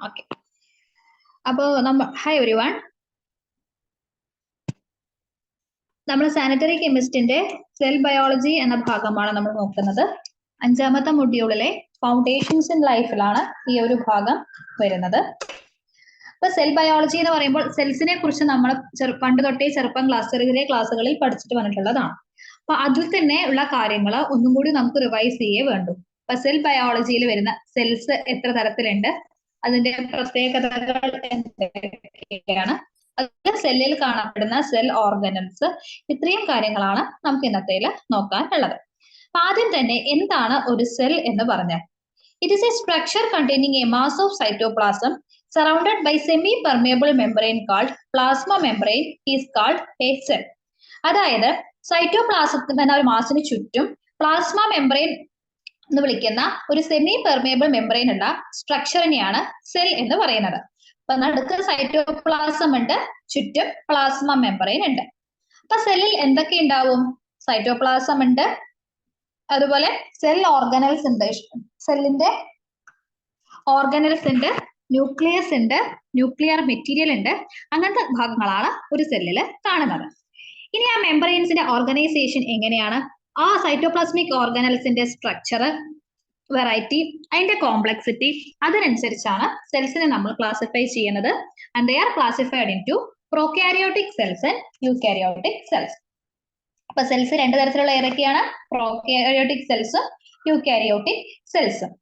Okay. അപ്പോൾ hi every one. നമ്മൾ sanitary കെമിസ്റ്റിന്റെ cell biology എന്ന ഭാഗമാണ് നമ്മൾ നോക്കുന്നത്. 5ാമത്തെ മൊഡ്യൂളിലെ ഫൗണ്ടേഷൻസ് ഇൻ ലൈഫിലാണ് ഈ ഒരു ഭാഗം വരുന്നത്. അപ്പൊ സെൽ ബയോളജി എന്ന് പറയുമ്പോൾ സെൽസിനെ കുറിച്ച് നമ്മൾ പണ്ട് തൊട്ടേ ചെറുപ്പം ചെറിയ ക്ലാസ്സുകളിൽ പഠിച്ചിട്ട് വന്നിട്ടുള്ളതാണ്. അപ്പൊ അതിൽ തന്നെ ഉള്ള കാര്യങ്ങൾ ഒന്നും കൂടി നമുക്ക് റിവൈസ് ചെയ്യേ വേണ്ടു. അപ്പൊ സെൽ ബയോളജിയിൽ വരുന്ന സെൽസ് എത്ര തരത്തിലുണ്ട്, അതിന്റെ പ്രത്യേകതകൾ എന്തൊക്കെയാണ്, അത് സെല്ലിൽ കാണപ്പെടുന്ന സെൽ ഓർഗനൽസ്, ഇത്രയും കാര്യങ്ങളാണ് നമുക്ക് ഇന്നത്തേൽ നോക്കാൻ ഉള്ളത്. അപ്പൊ ആദ്യം തന്നെ എന്താണ് ഒരു സെൽ എന്ന് പറഞ്ഞാൽ, it is A structure containing A mass of cytoplasm surrounded by semi-permeable membrane called plasma membrane is called a cell. അതായത് സൈറ്റോപ്ലാസത്തിന് എന്ന ഒരു മാസിന് ചുറ്റും പ്ലാസ്മ മെംബ്രെയിൻ എന്ന് വിളിക്കുന്ന ഒരു സെമി പെർമിയബിൾ മെംബ്രെയിൻ ഉള്ള സ്ട്രക്ചറിനെയാണ് സെൽ എന്ന് പറയുന്നത്. അപ്പൊ നടുക്ക് സൈറ്റോപ്ലാസം ഉണ്ട്, ചുറ്റും പ്ലാസ്മ മെംബ്രെയിൻ ഉണ്ട്. അപ്പൊ സെല്ലിൽ എന്തൊക്കെ ഉണ്ടാവും? സൈറ്റോപ്ലാസം ഉണ്ട്, അതുപോലെ സെൽ ഓർഗനൽസ് ഉണ്ട്, സെല്ലിന്റെ ഓർഗനൽസ് ഉണ്ട്, ന്യൂക്ലിയസ് ഉണ്ട്, ന്യൂക്ലിയർ മെറ്റീരിയൽ ഉണ്ട്. അങ്ങനത്തെ ഭാഗങ്ങളാണ് ഒരു സെല്ലിൽ കാണുന്നത്. ഇനി ആ മെംബ്രെയിൻസിന്റെ ഓർഗനൈസേഷൻ എങ്ങനെയാണ്? ആ സൈറ്റോപ്ലാസ്മിക് ഓർഗനൽസിന്റെ സ്ട്രക്ചർ, വെറൈറ്റി, അതിന്റെ കോംപ്ലക്സിറ്റി, അതിനനുസരിച്ചാണ് സെൽസിനെ നമ്മൾ ക്ലാസിഫൈ ചെയ്യുന്നത്. And they are classified into prokaryotic cells and eukaryotic cells. അപ്പൊ സെൽസ് രണ്ട് തരത്തിലുള്ള ഏതൊക്കെയാണ്? പ്രോകാരിയോട്ടിക് സെൽസും യൂകാരിയോട്ടിക് സെൽസും.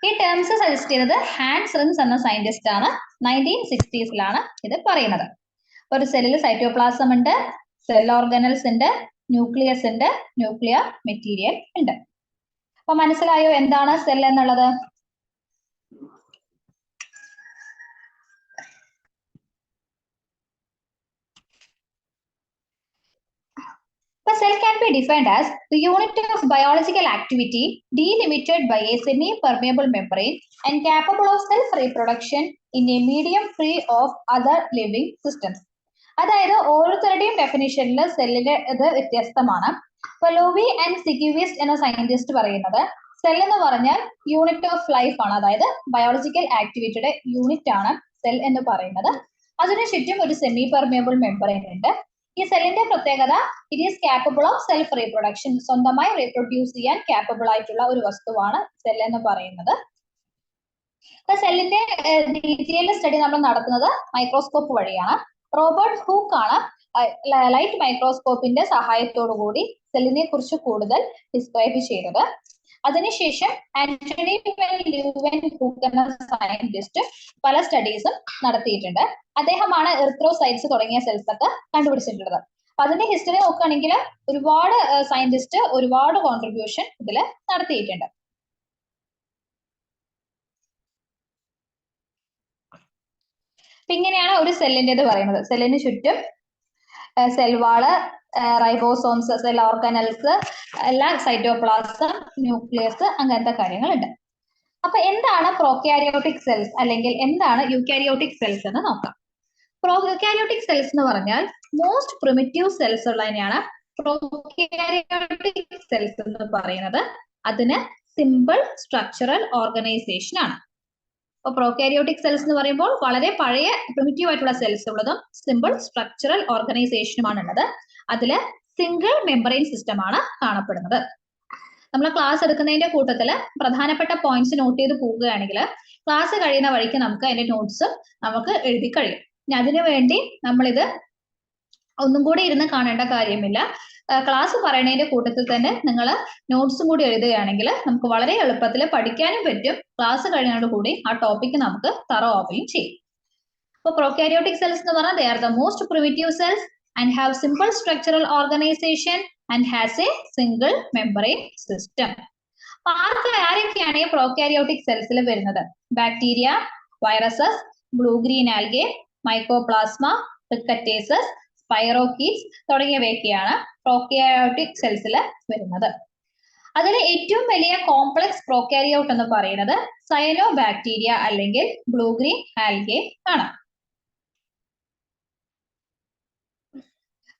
ഈ ടേംസ് സജസ്റ്റ് ചെയ്തത് ഹാൻസ് റിൻസ് എന്ന സയന്റിസ്റ്റ് ആണ്. 1960s ഇത് പറയുന്നത്. ഒരു സെല്ലിൽ സൈറ്റോപ്ലാസം ഉണ്ട്, സെൽ ഓർഗനൽസ് ഉണ്ട്, ന്യൂക്ലിയസ് ഉണ്ട്, ന്യൂക്ലിയർ മെറ്റീരിയൽ ഉണ്ട്. അപ്പൊ മനസ്സിലായോ എന്താണ് സെൽ എന്നുള്ളത്? A cell can be defined as the unit of biological activity delimited by a semi-permeable membrane and capable of self-reproduction in a medium free of other living systems. അതായത് ഓരോരുത്തരുടെയും ഡെഫിനിഷനിൽ സെല്ലിന്റെ ഇത് വ്യത്യസ്തമാണ്. ഇപ്പൊ ലൂവി ആൻഡ് സിഗിവിസ്റ്റ് എന്ന സയന്റിസ്റ്റ് പറയുന്നത് cell എന്ന് പറഞ്ഞാൽ യൂണിറ്റ് ഓഫ് ലൈഫ് ആണ്, അതായത് ബയോളജിക്കൽ ആക്ടിവിറ്റിയുടെ യൂണിറ്റ് ആണ് സെൽ എന്ന് പറയുന്നത്. അതിനു ചുറ്റും ഒരു സെമി പെർമിയബിൾ മെമ്പറൈൻ ഉണ്ട്. ഈ സെല്ലിന്റെ പ്രത്യേകത, it is capable of self reproduction, സ്വന്തമായി റീപ്രൊഡ്യൂസ് ചെയ്യാൻ കാപ്പബിൾ ആയിട്ടുള്ള ഒരു വസ്തുവാണ് സെൽ എന്ന് പറയുന്നത്. അപ്പൊ സെല്ലിന്റെ ഡീറ്റെയിൽ സ്റ്റഡി നമ്മൾ നടത്തുന്നത് മൈക്രോസ്കോപ്പ് വഴിയാണ്. റോബർട്ട് ഹൂക്ക് ആണ് ലൈറ്റ് മൈക്രോസ്കോപ്പിന്റെ സഹായത്തോടു കൂടി സെല്ലിനെ കുറിച്ച് കൂടുതൽ ഡിസ്ക്രൈബ് ചെയ്തത്. അതിനുശേഷം ആന്റണി ല്യൂവൻ ഹൂക്ക് എന്ന സയന്റിസ്റ്റ് പല സ്റ്റഡീസും നടത്തിയിട്ടുണ്ട്. അദ്ദേഹമാണ് എറിത്രോസൈറ്റ്സ് തുടങ്ങിയ സെൽസ് ഒക്കെ കണ്ടുപിടിച്ചിട്ടുള്ളത്. അപ്പൊ അതിന്റെ ഹിസ്റ്ററി നോക്കുകയാണെങ്കിൽ ഒരുപാട് സയന്റിസ്റ്റ് ഒരുപാട് കോൺട്രിബ്യൂഷൻ ഇതിൽ നടത്തിയിട്ടുണ്ട്. ഇങ്ങനെയാണ് ഒരു സെല്ലിൻ്റെത് പറയുന്നത്. സെല്ലിന് ചുറ്റും സെൽവാള്, റൈബോസോംസ്, സെൽ ഓർഗനൽസ്, എല്ലാം സൈറ്റോപ്ലാസം, ന്യൂക്ലിയസ്, അങ്ങനത്തെ കാര്യങ്ങളുണ്ട്. അപ്പൊ എന്താണ് പ്രോകാരിയോട്ടിക് സെൽസ് അല്ലെങ്കിൽ എന്താണ് യൂകാരിയോട്ടിക് സെൽസ് എന്ന് നോക്കാം. പ്രോകാരിയോട്ടിക് സെൽസ് എന്ന് പറഞ്ഞാൽ മോസ്റ്റ് പ്രിമിറ്റീവ് സെൽസ് ഉള്ളതിനെയാണ് പ്രോകാരിയോട്ടിക് സെൽസ് എന്ന് പറയുന്നത്. അതിന് സിമ്പിൾ സ്ട്രക്ചറൽ ഓർഗനൈസേഷൻ ആണ്. അപ്പൊ പ്രോകാരിയോട്ടിക് സെൽസ് എന്ന് പറയുമ്പോൾ വളരെ പഴയ പ്രിമിറ്റീവ് ആയിട്ടുള്ള സെൽസ് ഉള്ളതും സിമ്പിൾ സ്ട്രക്ചറൽ ഓർഗനൈസേഷനുമാണ് ഉള്ളത്. അതിൽ സിംഗിൾ മെമ്പറൈൻ സിസ്റ്റം ആണ് കാണപ്പെടുന്നത്. നമ്മൾ ക്ലാസ് എടുക്കുന്നതിന്റെ കൂട്ടത്തിൽ പ്രധാനപ്പെട്ട പോയിന്റ്സ് നോട്ട് ചെയ്ത് പോവുകയാണെങ്കിൽ ക്ലാസ് കഴിയുന്ന വഴിക്ക് നമുക്ക് അതിന്റെ നോട്ട്സ് നമുക്ക് എഴുതി കഴിയും. ഇനി അതിനു വേണ്ടി നമ്മളിത് ഒന്നും കൂടി ഇരുന്ന് കാണേണ്ട കാര്യമില്ല. ക്ലാസ് പറയുന്നതിന്റെ കൂട്ടത്തിൽ തന്നെ നിങ്ങൾ നോട്ട്സും കൂടി എഴുതുകയാണെങ്കിൽ നമുക്ക് വളരെ എളുപ്പത്തിൽ പഠിക്കാനും പറ്റും. ക്ലാസ് കഴിയുന്നതോടുകൂടി ആ ടോപ്പിക് നമുക്ക് തറോ ആവുകയും ചെയ്യും. അപ്പോൾ പ്രോകാരിയോട്ടിക് സെൽസ് എന്ന് പറഞ്ഞാൽ they are the most primitive cells and have simple structural organisation and has a single membrane system. ആരൊക്കെയാണ് ഈ പ്രോകാരിയോട്ടിക് സെൽസിൽ വരുന്നത്? Bacteria, viruses, blue green algae, mycoplasma, rickettsias, spirochaetes തുടങ്ങിയവയൊക്കെയാണ് പ്രോകാരിയോട്ടിക് സെൽസിൽ വരുന്നത്. അതിൽ ഏറ്റവും വലിയ കോംപ്ലക്സ് പ്രോകാരിയോട്ട് എന്ന് പറയുന്നത് സയനോ ബാക്ടീരിയ അല്ലെങ്കിൽ ബ്ലൂ ഗ്രീൻ ആൽഗെ ആണ്.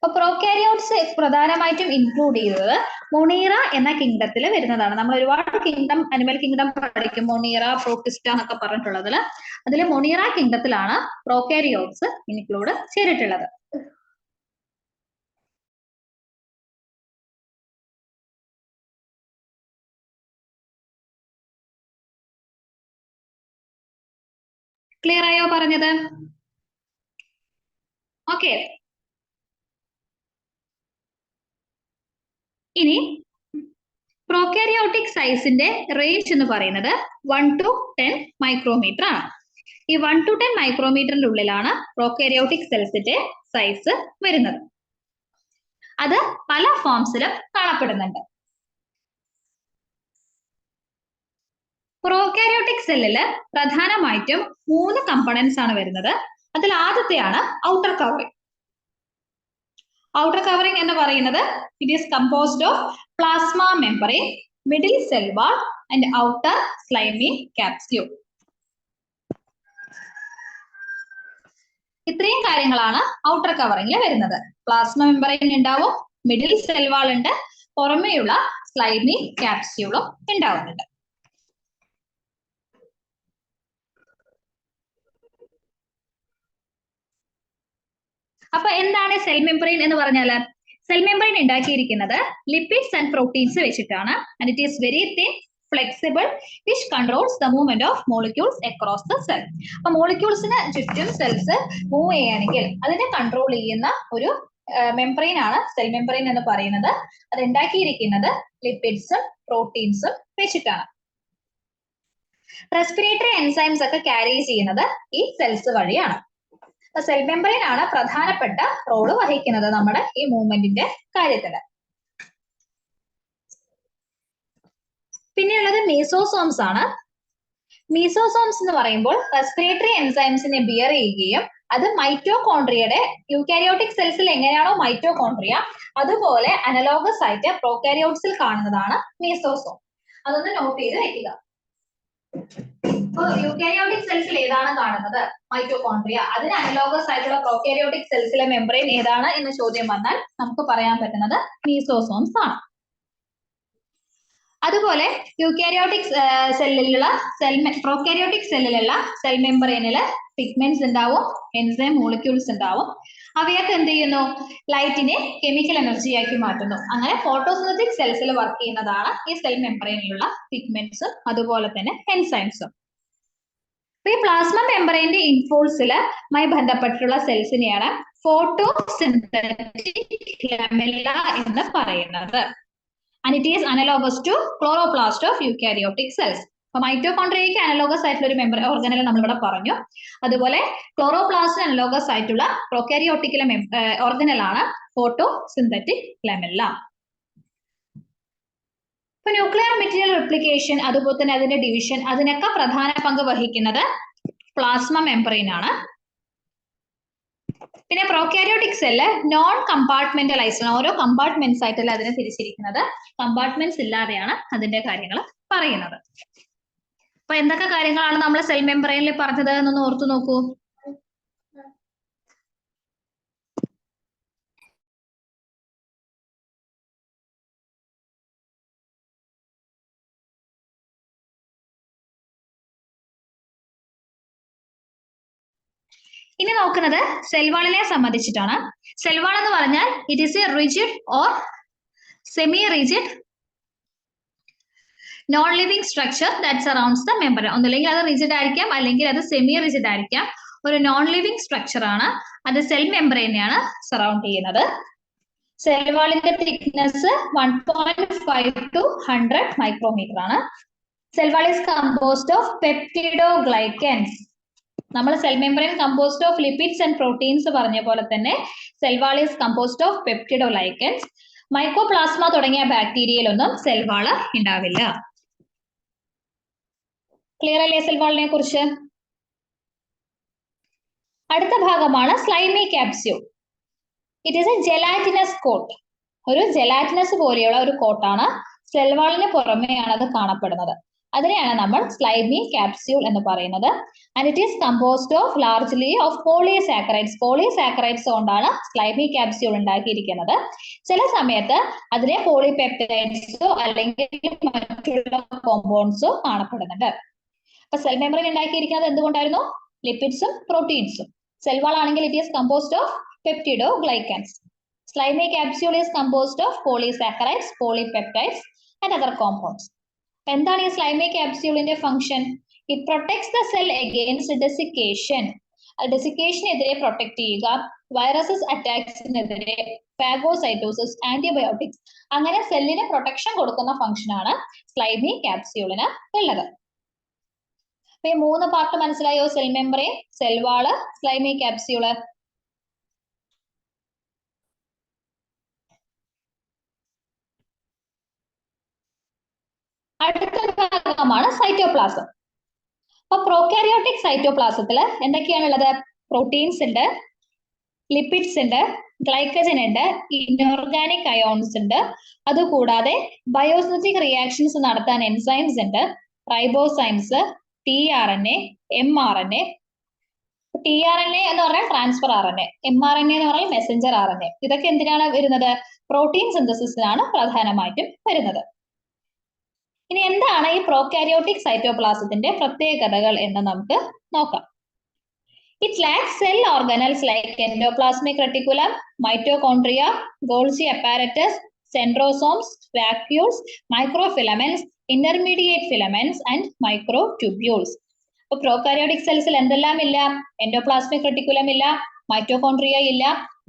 അപ്പൊ പ്രോകാരിയോട്സ് പ്രധാനമായിട്ടും ഇൻക്ലൂഡ് ചെയ്തത് മൊണീറ എന്ന കിങ്ഡത്തിൽ വരുന്നതാണ്. നമ്മൾ ഒരുപാട് കിങ്ഡം, അനിമൽ കിങ്ഡം പഠിക്കും, മൊണീറ, പ്രോട്ടിസ്റ്റ എന്നൊക്കെ പറഞ്ഞിട്ടുള്ളതിൽ. അതിൽ മൊണീറ കിങ്ഡത്തിലാണ് പ്രോകാരിയോട്സ് ഇൻക്ലൂഡ് ചെയ്തിട്ടുള്ളത്. ക്ലിയർ ആയോ പറഞ്ഞത്? ഓക്കെ. ഇനി പ്രോകാരിയോട്ടിക് സൈസിന്റെ റേഞ്ച് എന്ന് പറയുന്നത് 1 to 10 മൈക്രോമീറ്റർ ആണ്. ഈ 1 to 10 മൈക്രോമീറ്ററിന്റെ ഉള്ളിലാണ് പ്രോകാരിയോട്ടിക് സെൽസിന്റെ സൈസ് വരുന്നത്. അത് പല ഫോംസിലും കാണപ്പെടുന്നുണ്ട്. പ്രോകാരിയോട്ടിക് സെല്ലില് പ്രധാനമായിട്ടും 3 കമ്പോണൻസ് ആണ് വരുന്നത്. അതിൽ ആദ്യത്തെയാണ് ഔട്ടർ കവറിംഗ്. ഔട്ടർ കവറിംഗ് എന്ന് പറയുന്നത് it is composed of plasma membrane, middle cell wall and outer slimy capsule. ഇത്രയും കാര്യങ്ങളാണ് ഔട്ടർ കവറിംഗിൽ വരുന്നത്. പ്ലാസ്മ മെംബ്രെയിൻ ഉണ്ടാവും, മിഡിൽ സെൽ വാൾ ഉണ്ട്, പുറമെയുള്ള സ്ലൈമി ക്യാപ്സ്യൂളും ഉണ്ടാവുന്നുണ്ട്. അപ്പൊ എന്താണ് സെൽ മെംബ്രെയിൻ എന്ന് പറഞ്ഞാൽ? സെൽ മെംബ്രെയിൻ ഉണ്ടാക്കിയിരിക്കുന്നത് ലിപ്പിഡ്സ് ആൻഡ് പ്രോട്ടീൻസ് വെച്ചിട്ടാണ്. And it is very thin, flexible, which controls the movement of molecules across the cell. അപ്പൊ മോളിക്യൂൾസിന് ചുറ്റും സെൽസ് മൂവ് ചെയ്യുകയാണെങ്കിൽ അതിനെ കൺട്രോൾ ചെയ്യുന്ന ഒരു മെംബ്രെയിൻ ആണ് സെൽ മെംബ്രെയിൻ എന്ന് പറയുന്നത്. അത് ഉണ്ടാക്കിയിരിക്കുന്നത് ലിപ്പിഡ്സും പ്രോട്ടീൻസും വെച്ചിട്ടാണ്. റെസ്പിറേറ്ററി എൻസൈംസ് ഒക്കെ ക്യാരി ചെയ്യുന്നത് ഈ സെൽസ് വഴിയാണ്. സെൽ മെംബ്രെയിൻ ആണ് പ്രധാനപ്പെട്ട റോള് വഹിക്കുന്നത് നമ്മുടെ ഈ മൂവ്മെന്റിന്റെ കാര്യത്തില്. പിന്നെയുള്ളത് മീസോസോംസ് ആണ്. മീസോസോംസ് എന്ന് പറയുമ്പോൾ റെസ്പിറേറ്ററി എൻസൈംസിനെ ബിയർ ചെയ്യുകയും അത് മൈറ്റോകോൺട്രിയയുടെ, യൂകാരിയോട്ടിക് സെൽസിൽ എങ്ങനെയാണോ മൈറ്റോകോൺട്രിയ അതുപോലെ അനലോഗസ് ആയിട്ട് പ്രോകാരിയോട്സിൽ കാണുന്നതാണ് മീസോസോം. അതൊന്ന് നോട്ട് ചെയ്ത് വെക്കുക. യൂകാരിയോട്ടിക് സെൽസിൽ ഏതാണ് കാണുന്നത്? മൈറ്റോകോൺട്രിയ. അതിന് അനലോഗസ് ആയിട്ടുള്ള പ്രോകാരിയോട്ടിക് സെൽസിലെ മെംബ്രെയിൻ ഏതാണ് എന്ന് ചോദ്യം വന്നാൽ നമുക്ക് പറയാൻ പറ്റുന്നത് മീസോസോംസ് ആണ്. അതുപോലെ യൂകാരിയോട്ടിക് സെല്ലിലുള്ള പ്രോകാരിയോട്ടിക് സെല്ലിലുള്ള സെൽ മെംബ്രെയിനില് പിഗ്മെന്റ്സ് ഉണ്ടാവും, എൻസൈം മോളിക്യൂൾസ് ഉണ്ടാവും. അവയൊക്കെ എന്ത് ചെയ്യുന്നു? ലൈറ്റിനെ കെമിക്കൽ എനർജി ആക്കി മാറ്റുന്നു. അങ്ങനെ ഫോട്ടോസിന്തറ്റിക് സെൽസിൽ വർക്ക് ചെയ്യുന്നതാണ് ഈ സെൽ മെംബ്രെയിനിലുള്ള പിഗ്മെന്റ്സും അതുപോലെ തന്നെ എൻസൈംസും. ഈ പ്ലാസ്മ മെംബ്രെയിന്റെ ഇൻഫോഴ്സിലുമായി ബന്ധപ്പെട്ടിട്ടുള്ള സെൽസിനെയാണ് ഫോട്ടോസിന്തറ്റിക് ലാമെല്ല എന്ന് പറയുന്നത്. And it is analogous to chloroplast of eukaryotic cells. അപ്പൊ മൈറ്റോകോൺട്രിയയ്ക്ക് അനലോഗസ് ആയിട്ടുള്ള ഒരു മെമ്പർ ഓർഗനൽ നമ്മളിവിടെ പറഞ്ഞു. അതുപോലെ ക്ലോറോപ്ലാസ്റ്റിന് അനലോഗസ് ആയിട്ടുള്ള പ്രോകാരിയോട്ടിക്കിലെ ഓർഗനലാണ് ഫോട്ടോസിന്തറ്റിക് ലാമെല്ല. ഇപ്പൊ ന്യൂക്ലിയർ മെറ്റീരിയൽ റിപ്ലിക്കേഷൻ അതുപോലെ തന്നെ അതിന്റെ ഡിവിഷൻ, അതിനൊക്കെ പ്രധാന പങ്ക് വഹിക്കുന്നത് പ്ലാസ്മ മെംബ്രെയിൻ ആണ്. പിന്നെ പ്രോകാരിയോട്ടിക് സെല്ല് നോൺ കമ്പാർട്ട്മെന്റലൈസ്ഡ് ആണ്. ഓരോ കമ്പാർട്ട്മെന്റ്സ് ആയിട്ടല്ല അതിനെ തിരിച്ചിരിക്കുന്നത്. കമ്പാർട്ട്മെന്റ്സ് ഇല്ലാതെയാണ് അതിന്റെ കാര്യങ്ങൾ പറയുന്നത്. അപ്പൊ എന്തൊക്കെ കാര്യങ്ങളാണ് നമ്മൾ സെൽ മെംബ്രെയിനിൽ പറഞ്ഞത് എന്നൊന്ന് ഓർത്തു നോക്കൂ. ഇനി നോക്കുന്നത് സെൽവാളിനെ സംബന്ധിച്ചിട്ടാണ്. സെൽവാൾ എന്ന് പറഞ്ഞാൽ it is A rigid or semi rigid non living structure that surrounds the membrane. ഒന്നല്ലെങ്കിൽ അത് റിജിഡ് ആയിരിക്കാം, അല്ലെങ്കിൽ അത് സെമി റിജിഡ് ആയിരിക്കാം. ഒരു നോൺ ലിവിംഗ് സ്ട്രക്ചർ ആണ്. അത് സെൽ മെംബ്രെയിനെയാണ് സറൗണ്ട് ചെയ്യുന്നത്. സെൽവാളിന്റെ തിക്നെസ് 1.5 to 100 മൈക്രോമീറ്റർ ആണ്. Cell wall is composed of peptidoglycans. നമ്മൾ cell membrane composed of lipids and proteins പറഞ്ഞ പോലെ തന്നെ cell wall is composed of peptidoglycans. Mycoplasma തുടങ്ങിയ ബാക്ടീരിയയിലൊന്നും സെൽവാള് ഉണ്ടാവില്ല. ക്ലിയർ അല്ലേ സെൽവാളിനെ കുറിച്ച്? അടുത്ത ഭാഗമാണ് slimy capsule. It is a gelatinous coat. ഒരു ജെലാറ്റിനസ് പോലെയുള്ള ഒരു കോട്ടാണ്. സെൽവാളിന് പുറമെയാണ് അത് കാണപ്പെടുന്നത്. അതിനെയാണ് നമ്മൾ സ്ലൈമി ക്യാപ്സ്യൂൾ എന്ന് പറയുന്നത്. And it is composed of largely of polysaccharides. Polysaccharides കൊണ്ടാണ് സ്ലൈമി ക്യാപ്സ്യൂൾ ഉണ്ടാക്കിയിരിക്കുന്നത്. ചില സമയത്ത് അതിനെ പോളിപെപ്റ്റൈഡ്സോ അല്ലെങ്കിൽ മറ്റുള്ള കോമ്പൗണ്ട്സോ കാണപ്പെടുന്നുണ്ട്. അപ്പൊ സെൽ മെമ്പറിൻ ഉണ്ടാക്കിയിരിക്കുന്നത് എന്തുകൊണ്ടായിരുന്നു? ലിപ്പിഡ്സും പ്രോട്ടീൻസും. സെൽ വാൾ ആണെങ്കിൽ it is composed of peptidoglycans. Slimy capsule is composed of polysaccharides, polypeptides and other compounds. എന്താണ് ഈ സ്ലൈമി ക്യാപ്സ്യൂളിന്റെ function? It protects the cell against desiccation. ഡെസിക്കേഷനെതിരെ പ്രൊട്ടക്ട് ചെയ്യുക, വൈറസസ് അറ്റാക്സിനെതിരെ, ഫാഗോസൈറ്റോസിസ്, ആന്റിബയോട്ടിക്സ്, അങ്ങനെ സെല്ലിന് പ്രൊട്ടക്ഷൻ കൊടുക്കുന്ന ഫംഗ്ഷൻ ആണ് സ്ലൈമി ക്യാപ്സ്യൂളിന് ഉള്ളത്. അപ്പൊ ഈ 3 പാർട്ട് മനസ്സിലായോ? സെൽ മെമ്പറൈൻ, സെൽ വാള്, സ്ലൈമി ക്യാപ്സ്യൂള്. അടുത്ത ഭാഗമാണ് സൈറ്റോപ്ലാസം. അപ്പൊ പ്രോകാരിയോട്ടിക് സൈറ്റോപ്ലാസത്തിൽ എന്തൊക്കെയാണുള്ളത്? പ്രോട്ടീൻസ് ഉണ്ട്, ലിപ്പിഡ്സ് ഉണ്ട്, ഗ്ലൈക്കജൻ ഉണ്ട്, ഇൻഓർഗാനിക് അയോൺസ് ഉണ്ട്. അതുകൂടാതെ ബയോസിനറ്റിക് റിയാക്ഷൻസ് നടത്താൻ എൻസൈംസ് ഉണ്ട്, റൈബോസൈംസ്, tRNA, mRNA. tRNA എന്ന് പറഞ്ഞാൽ ട്രാൻസ്ഫർ RNA, mRNA എന്ന് പറഞ്ഞാൽ മെസ്സഞ്ചർ RNA. ഇതൊക്കെ എന്തിനാണ് വരുന്നത്? പ്രോട്ടീൻ സിന്തസിസിനാണ് പ്രധാനമായിട്ടും വരുന്നത്. ഇനി എന്താണ് ഈ പ്രോകാരിയോട്ടിക് സൈറ്റോപ്ലാസത്തിന്റെ പ്രത്യേകതകൾ എന്ന് നമുക്ക് നോക്കാം. It lacks cell organelles like endoplasmic reticulum, mitochondria, Golgi apparatus, centrosomes, vacuoles, microfilaments, intermediate filaments and microtubules. അപ്പൊ പ്രോകാരിയോട്ടിക് സെൽസിൽ എന്തെല്ലാം ഇല്ല? എൻഡോപ്ലാസ്മിക് റെട്ടിക്കുലം ഇല്ല, മൈറ്റോകോൺട്രിയ ഇല്ല,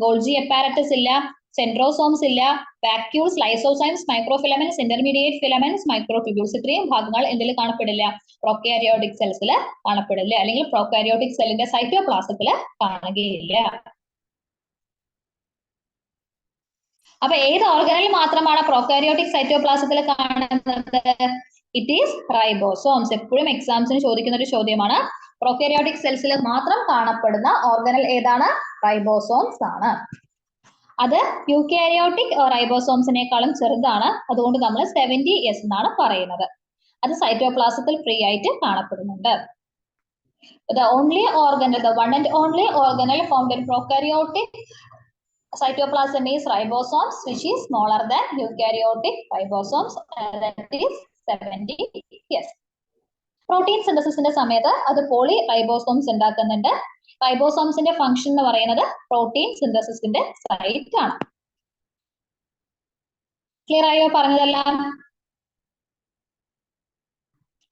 ഗോൾജി അപ്പാരറ്റസ് ഇല്ല, സെൻട്രോസോംസ് ഇല്ല, vacuoles, lysozymes, microfilaments, intermediate filaments, microtubules. ഇത്രയും ഭാഗങ്ങൾ എന്തിൽ കാണപ്പെടില്ല? പ്രോകാരിയോട്ടിക് സെൽസിൽ കാണപ്പെടില്ല, അല്ലെങ്കിൽ പ്രോകാരിയോട്ടിക് സെല്ലിന്റെ സൈറ്റോപ്ലാസത്തിൽ കാണുകയില്ല. അപ്പൊ ഏത് ഓർഗനിൽ മാത്രമാണ് പ്രോകാരിയോട്ടിക് സൈറ്റോപ്ലാസത്തിൽ കാണുന്നത്? It is ribosomes. എപ്പോഴും എക്സാംസിന് ചോദിക്കുന്ന ഒരു ചോദ്യമാണ്. പ്രോകാരിയോട്ടിക് സെൽസിൽ മാത്രം കാണപ്പെടുന്ന ഓർഗനൽ ഏതാണ്? റൈബോസോംസ് ആണ്. അത് യൂകാരിയോട്ടിക് റൈബോസോംസിനേക്കാളും ചെറുതാണ്. അതുകൊണ്ട് നമ്മൾ 70S എന്നാണ് പറയുന്നത്. അത് സൈറ്റോപ്ലാസത്തിൽ ഫ്രീ ആയിട്ട് കാണപ്പെടുന്നുണ്ട്. The only organelle, the one and only organelle found in prokaryotic cytoplasm is ribosomes, which is smaller than eukaryotic ribosomes. That is 70S. Protein സിന്തസിസിന്റെ സമയത്ത് അത് പോളി റൈബോസോംസ് ഉണ്ടാക്കുന്നുണ്ട്. റൈബോസോംസിന്റെ ഫംഗ്ഷൻ എന്ന് പറയുന്നത് പ്രോട്ടീൻ സിന്തസിസിന്റെ സൈറ്റ് ആണ്. ക്ലിയർ ആയോ പറഞ്ഞതെല്ലാം?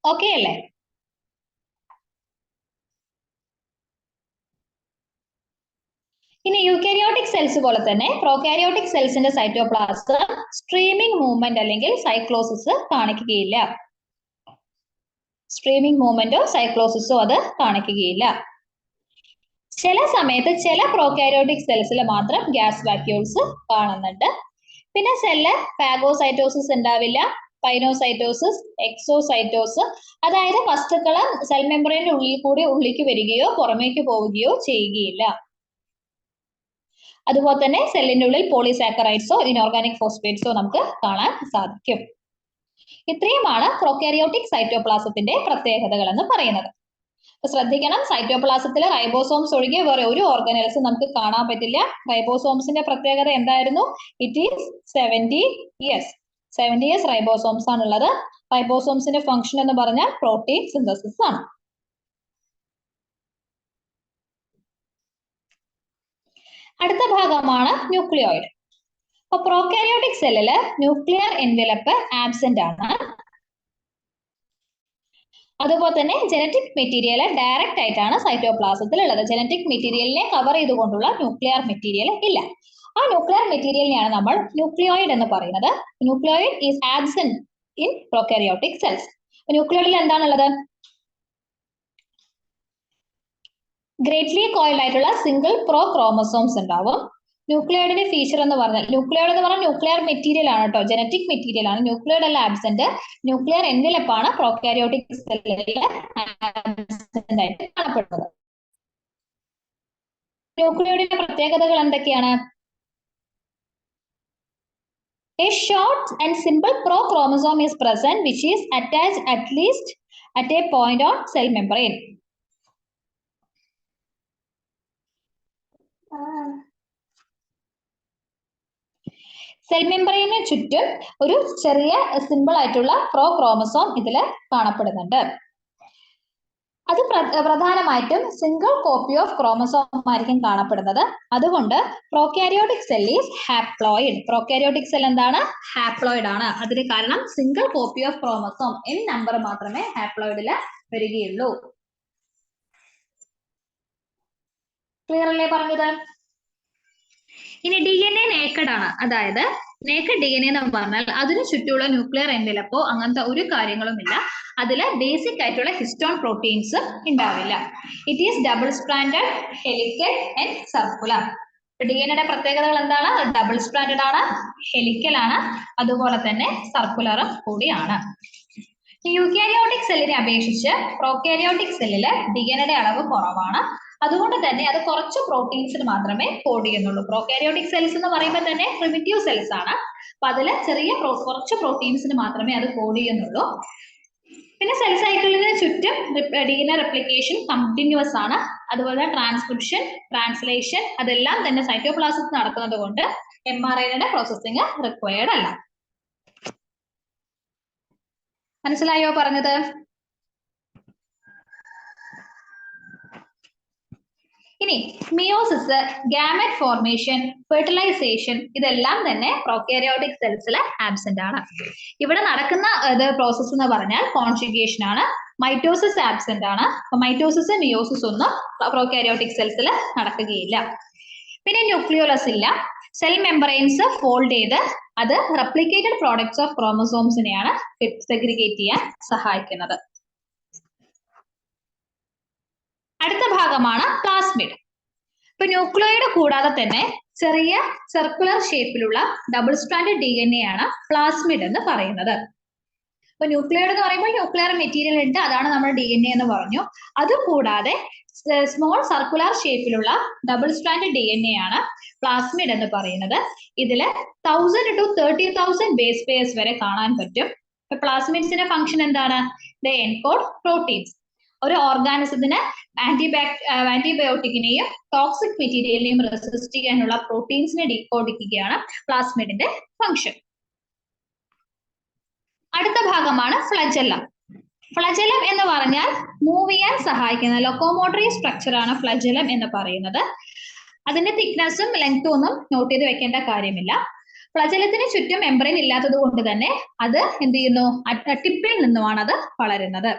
ഓക്കെ അല്ലേ? ഇനി യൂകാരിയോട്ടിക് സെൽസ് പോലെ തന്നെ പ്രോകാരിയോട്ടിക് സെൽസിന്റെ സൈറ്റോപ്ലാസം സ്ട്രീമിംഗ് മൂവ്മെന്റ് അല്ലെങ്കിൽ സൈക്ലോസിസ് കാണിക്കുകയില്ല. സ്ട്രീമിംഗ് മൂവ്മെന്റോ സൈക്ലോസിസോ അത് കാണിക്കുകയില്ല. ചില സമയത്ത് ചില പ്രോകാരിയോട്ടിക് സെൽസിൽ മാത്രം ഗ്യാസ് വാക്യൂൾസ് കാണുന്നുണ്ട്. പിന്നെ സെല്ല് ഫാഗോസൈറ്റോസിസ് ഉണ്ടാവില്ല, പൈനോസൈറ്റോസിസ്, എക്സോസൈറ്റോസ്, അതായത് വസ്തുക്കള് സെൽ മെമ്പറിന്റെ ഉള്ളിൽ കൂടി ഉള്ളിലേക്ക് വരികയോ പുറമേക്ക് പോവുകയോ ചെയ്യുകയില്ല. അതുപോലെ തന്നെ സെല്ലിന്റെ ഉള്ളിൽ പോളിസാക്കറൈഡ്സോ ഇനോർഗാനിക് ഫോസ്ഫേറ്റ്സോ നമുക്ക് കാണാൻ സാധിക്കും. ഇത്രയുമാണ് പ്രോകാരിയോട്ടിക് സൈറ്റോപ്ലാസത്തിന്റെ പ്രത്യേകതകൾ എന്ന് പറയുന്നത്. ശ്രദ്ധിക്കണം, സൈറ്റോപ്ലാസത്തിൽ റൈബോസോംസ് ഒഴികെ വേറെ ഒരു ഓർഗനൽസും നമുക്ക് കാണാൻ പറ്റില്ല. റൈബോസോംസിന്റെ പ്രത്യേകത എന്തായിരുന്നു? It is 70S. 70S ribosomes ആണുള്ളത്. റൈബോസോംസിന്റെ ഫംഗ്ഷൻ എന്ന് പറഞ്ഞാൽ പ്രോട്ടീൻ സിന്തസിസ് ആണ്. അടുത്ത ഭാഗമാണ് ന്യൂക്ലിയോയിഡ്. അപ്പൊ പ്രോകാരിയോട്ടിക് സെല്ലില് ന്യൂക്ലിയർ എൻവലപ്പ് ആബ്സെന്റ് ആണ്. അതുപോലെ തന്നെ ജനറ്റിക് മെറ്റീരിയൽ ഡയറക്റ്റ് ആയിട്ടാണ് സൈറ്റോപ്ലാസത്തിൽ ഉള്ളത്. ജനറ്റിക് മെറ്റീരിയലിനെ കവർ ചെയ്തുകൊണ്ടുള്ള ന്യൂക്ലിയർ മെറ്റീരിയൽ ഇല്ല. ആ ന്യൂക്ലിയർ മെറ്റീരിയലിനെയാണ് നമ്മൾ ന്യൂക്ലിയോയിഡ് എന്ന് പറയുന്നത്. Nucleoid is absent in prokaryotic cells. ന്യൂക്ലിയോയിഡിൽ എന്താണുള്ളത്? ഗ്രേറ്റ്ലി കോയിൽഡ് ആയിട്ടുള്ള സിംഗിൾ പ്രോ ക്രോമസോംസ് ഉണ്ടാവും. ന്യൂക്ലിയോയിഡിന്റെ ഫീച്ചർ എന്ന് പറഞ്ഞാൽ, ന്യൂക്ലിയോയിഡ് എന്ന് പറഞ്ഞാൽ ന്യൂക്ലിയർ മെറ്റീരിയൽ ആണ് കേട്ടോ, ജനറ്റിക് മെറ്റീരിയൽ ആണ്. ന്യൂക്ലിയോയിഡ് അല്ല ആബ്സെന്റ്. ന്യൂക്ലിയർ എൻവലപ്പ് ആണ് പ്രോകാരിയോട്ടിക് സെല്ലിൽ ആബ്സെന്റ് ആയിട്ട് കാണപ്പെടുന്നത്. ന്യൂക്ലിയോയിഡിന്റെ പ്രത്യേകതകൾ എന്തൊക്കെയാണ്? A short and simple pro-chromosome is present which is attached at least at a point on cell membrane. Cell membrane ചുറ്റും ഒരു ചെറിയ സിമ്പിൾ ആയിട്ടുള്ള ക്രോമസോം ഇതിൽ കാണപ്പെടുന്നുണ്ട്. അത് പ്രധാനമായിട്ടും സിംഗിൾ കോപ്പി ഓഫ് ക്രോമസോം ആയിരിക്കും കാണപ്പെടുന്നത്. അതുകൊണ്ട് prokaryotic cell is haploid. Prokaryotic cell എന്താണ്? ഹാപ്ലോയിഡ് ആണ്. അതിന് കാരണം single copy of chromosome n number മാത്രമേ ഹാപ്ലോയിഡിൽ വരികയുള്ളൂ. ക്ലിയർ അല്ലേ പറഞ്ഞത്? ഇനി DNA നേക്കഡ് ആണ്. അതായത് നേക്കഡ് DNA എന്ന് പറഞ്ഞാൽ അതിന് ചുറ്റുമുള്ള ന്യൂക്ലിയർ എൻവലപ്പോ അങ്ങനത്തെ ഒരു കാര്യങ്ങളുമില്ല. അതിൽ ബേസിക് ആയിട്ടുള്ള ഹിസ്റ്റോൺ പ്രോട്ടീൻസ് ഉണ്ടാവില്ല. It is double stranded, helical and circular. DNA പ്രത്യേകതകൾ എന്താണ്? ഡബിൾ സ്ട്രാൻഡഡ് ആണ്, ഹെലിക്കൽ ആണ്, അതുപോലെ തന്നെ സർക്കുലറും കൂടിയാണ്. യൂക്കാരിയോട്ടിക് സെല്ലിനെ അപേക്ഷിച്ച് പ്രോകാരിയോട്ടിക് സെല്ലില് DNA അളവ് കുറവാണ്. അതുകൊണ്ട് തന്നെ അത് കുറച്ച് പ്രോട്ടീൻസിന് മാത്രമേ കോഡ് ചെയ്യുന്നുള്ളൂ. പ്രോകാരിയോട്ടിക് സെൽസ് എന്ന് പറയുമ്പോൾ തന്നെ പ്രിമിറ്റീവ് സെൽസ് ആണ്. അപ്പൊ അതിൽ കുറച്ച് പ്രോട്ടീൻസിന് മാത്രമേ അത് കോഡ് ചെയ്യുന്നുള്ളൂ. പിന്നെ സെൽ സൈക്കിളിന് ചുറ്റും DNA റെപ്ലിക്കേഷൻ കണ്ടിന്യൂസ് ആണ്. അതുപോലെ ട്രാൻസ്ക്രിപ്ഷൻ, ട്രാൻസ്ലേഷൻ അതെല്ലാം തന്നെ സൈറ്റോപ്ലാസത്തിൽ നടക്കുന്നത് കൊണ്ട് mRNA പ്രോസസ്സിംഗ് റിക്വയർഡ് അല്ല. മനസ്സിലായോ പറഞ്ഞത്? ഇനി മിയോസിസ്, ഗാമറ്റ് ഫോർമേഷൻ, ഫെർട്ടിലൈസേഷൻ ഇതെല്ലാം തന്നെ പ്രോകാരിയോട്ടിക് സെൽസിൽ ആബ്സെന്റ് ആണ്. ഇവിടെ നടക്കുന്ന പ്രോസസ് എന്ന് പറഞ്ഞാൽ കോൺജുഗേഷൻ ആണ്. മൈറ്റോസിസ് ആബ്സെന്റ് ആണ്. മൈറ്റോസിസ്, മിയോസിസ് ഒന്നും പ്രോകാരിയോട്ടിക് സെൽസിൽ നടക്കുകയില്ല. പിന്നെ ന്യൂക്ലിയോളസ് ഇല്ല. സെൽ മെമ്പറൈൻസ് ഫോൾഡ് ചെയ്ത് അത് റെപ്ലിക്കേറ്റഡ് പ്രോഡക്ട്സ് ഓഫ് ക്രോമസോംസിനെയാണ് സെഗ്രിഗേറ്റ് ചെയ്യാൻ സഹായിക്കുന്നത്. അടുത്ത ഭാഗമാണ് പ്ലാസ്മിഡ്. ഇപ്പൊ ന്യൂക്ലിയോയിഡ് കൂടാതെ തന്നെ ചെറിയ സർക്കുലർ ഷേപ്പിലുള്ള ഡബിൾ സ്ട്രാൻഡഡ് DNA ആണ് പ്ലാസ്മിഡ് എന്ന് പറയുന്നത്. ഇപ്പൊ ന്യൂക്ലിയോയിഡ് എന്ന് പറയുമ്പോൾ ന്യൂക്ലിയർ മെറ്റീരിയൽ ഉണ്ട്, അതാണ് നമ്മുടെ DNA എന്ന് പറഞ്ഞു. അതുകൂടാതെ സ്മോൾ സർക്കുലർ ഷേപ്പിലുള്ള ഡബിൾ സ്ട്രാൻഡഡ് DNA ആണ് പ്ലാസ്മിഡ് എന്ന് പറയുന്നത്. ഇതില് 1000 to 30,000 ബേസ് പെയർസ് വരെ കാണാൻ പറ്റും. പ്ലാസ്മിഡ്സിന്റെ ഫംഗ്ഷൻ എന്താണ്? ദേ എൻകോഡ് പ്രോട്ടീൻസ്. ഒരു ഓർഗാനിസത്തിന് ആന്റിബയോട്ടിക്കിനെയും ടോക്സിക് മെറ്റീരിയലിനെയും റെസിസ്റ്റ് ചെയ്യാനുള്ള പ്രോട്ടീൻസിനെ ഡീകോഡിക്കുകയാണ് പ്ലാസ്മിഡിന്റെ ഫംഗ്ഷൻ. അടുത്ത ഭാഗമാണ് ഫ്ലജെല്ലം. ഫ്ലജെല്ലം എന്ന് പറഞ്ഞാൽ മൂവ് ചെയ്യാൻ സഹായിക്കുന്ന ലൊക്കോമോട്ടറി സ്ട്രക്ചർ ആണ് ഫ്ലജെല്ലം എന്ന് പറയുന്നത്. അതിന്റെ തിക്നെസ്സും ലെങ്ത്തും ഒന്നും നോട്ട് ചെയ്ത് വെക്കേണ്ട കാര്യമില്ല. ഫ്ലജെല്ലത്തിന് ചുറ്റും മെംബ്രെയിൻ ഇല്ലാത്തത് കൊണ്ട് തന്നെ അത് എന്ത് ചെയ്യുന്നു? ടിപ്പിൽ നിന്നുമാണ് അത് വളരുന്നത്.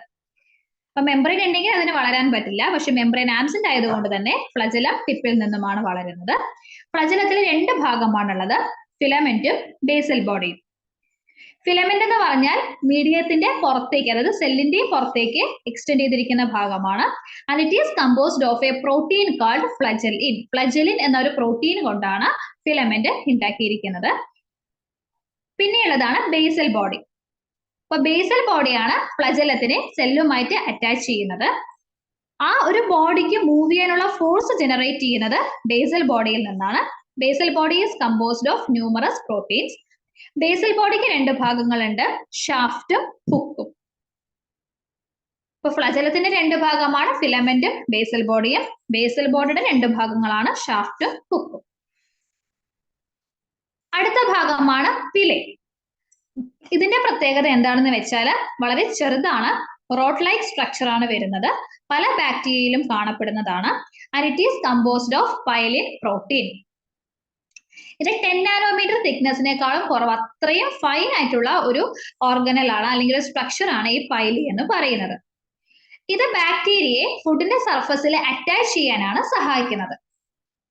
അപ്പൊ മെംബ്രെയിൻ ഉണ്ടെങ്കിൽ അതിന് വളരാൻ പറ്റില്ല. പക്ഷെ മെംബ്രെയിൻ ആബ്സെന്റ് ആയതുകൊണ്ട് തന്നെ ഫ്ലജെല്ലം ടിപ്പിൽ നിന്നുമാണ് വളരുന്നത്. ഫ്ലജെല്ലത്തിൽ 2 ഭാഗമാണുള്ളത്, ഫിലമെന്റും ബേസൽ ബോഡിയും. ഫിലമെന്റ് എന്ന് പറഞ്ഞാൽ മീഡിയത്തിന്റെ പുറത്തേക്ക്, അതായത് സെല്ലിന്റെയും പുറത്തേക്ക് എക്സ്റ്റെൻഡ് ചെയ്തിരിക്കുന്ന ഭാഗമാണ്. And it is composed of a protein called flagellin. Flagellin എന്ന ഒരു പ്രോട്ടീൻ കൊണ്ടാണ് ഫിലമെന്റ് ഉണ്ടാക്കിയിരിക്കുന്നത്. പിന്നെയുള്ളതാണ് ബേസൽ ബോഡി. അപ്പൊ ബേസൽ ബോഡിയാണ് ഫ്ലജെല്ലത്തിനെ സെല്ലുമായിട്ട് അറ്റാച്ച് ചെയ്യുന്നത്. ആ ഒരു ബോഡിക്ക് മൂവ് ചെയ്യാനുള്ള ഫോഴ്സ് ജനറേറ്റ് ചെയ്യുന്നത് ബേസൽ ബോഡിയിൽ നിന്നാണ്. Basal body is composed of numerous proteins. Basal ബോഡിക്ക് 2 ഭാഗങ്ങളുണ്ട്, ഷാഫ്റ്റും ഹുക്കും. ഇപ്പൊ ഫ്ലജെല്ലത്തിന്റെ 2 ഭാഗമാണ് ഫിലമെന്റും ബേസൽ ബോഡിയും. ബേസൽ ബോഡിയുടെ 2 ഭാഗങ്ങളാണ് ഷാഫ്റ്റും ഹുക്കും. അടുത്ത ഭാഗമാണ് പിലെ. ഇതിന്റെ പ്രത്യേകത എന്താണെന്ന് വെച്ചാൽ വളരെ ചെറുതാണ്, റോഡ് ലൈക്ക് സ്ട്രക്ചർ ആണ് വരുന്നത്. പല ബാക്ടീരിയയിലും കാണപ്പെടുന്നതാണ്. And it is composed of pilin protein. ഇത് 10 നാനോമീറ്റർ തിക്നെസ്സിനേക്കാളും കുറവ്, അത്രയും ഫൈൻ ആയിട്ടുള്ള ഒരു ഓർഗനൽ ആണ്, അല്ലെങ്കിൽ ഒരു സ്ട്രക്ചർ ആണ് ഈ പൈലി എന്ന് പറയുന്നത്. ഇത് ബാക്ടീരിയയെ ഫുഡിന്റെ സർഫസിൽ അറ്റാച്ച് ചെയ്യാനാണ് സഹായിക്കുന്നത്.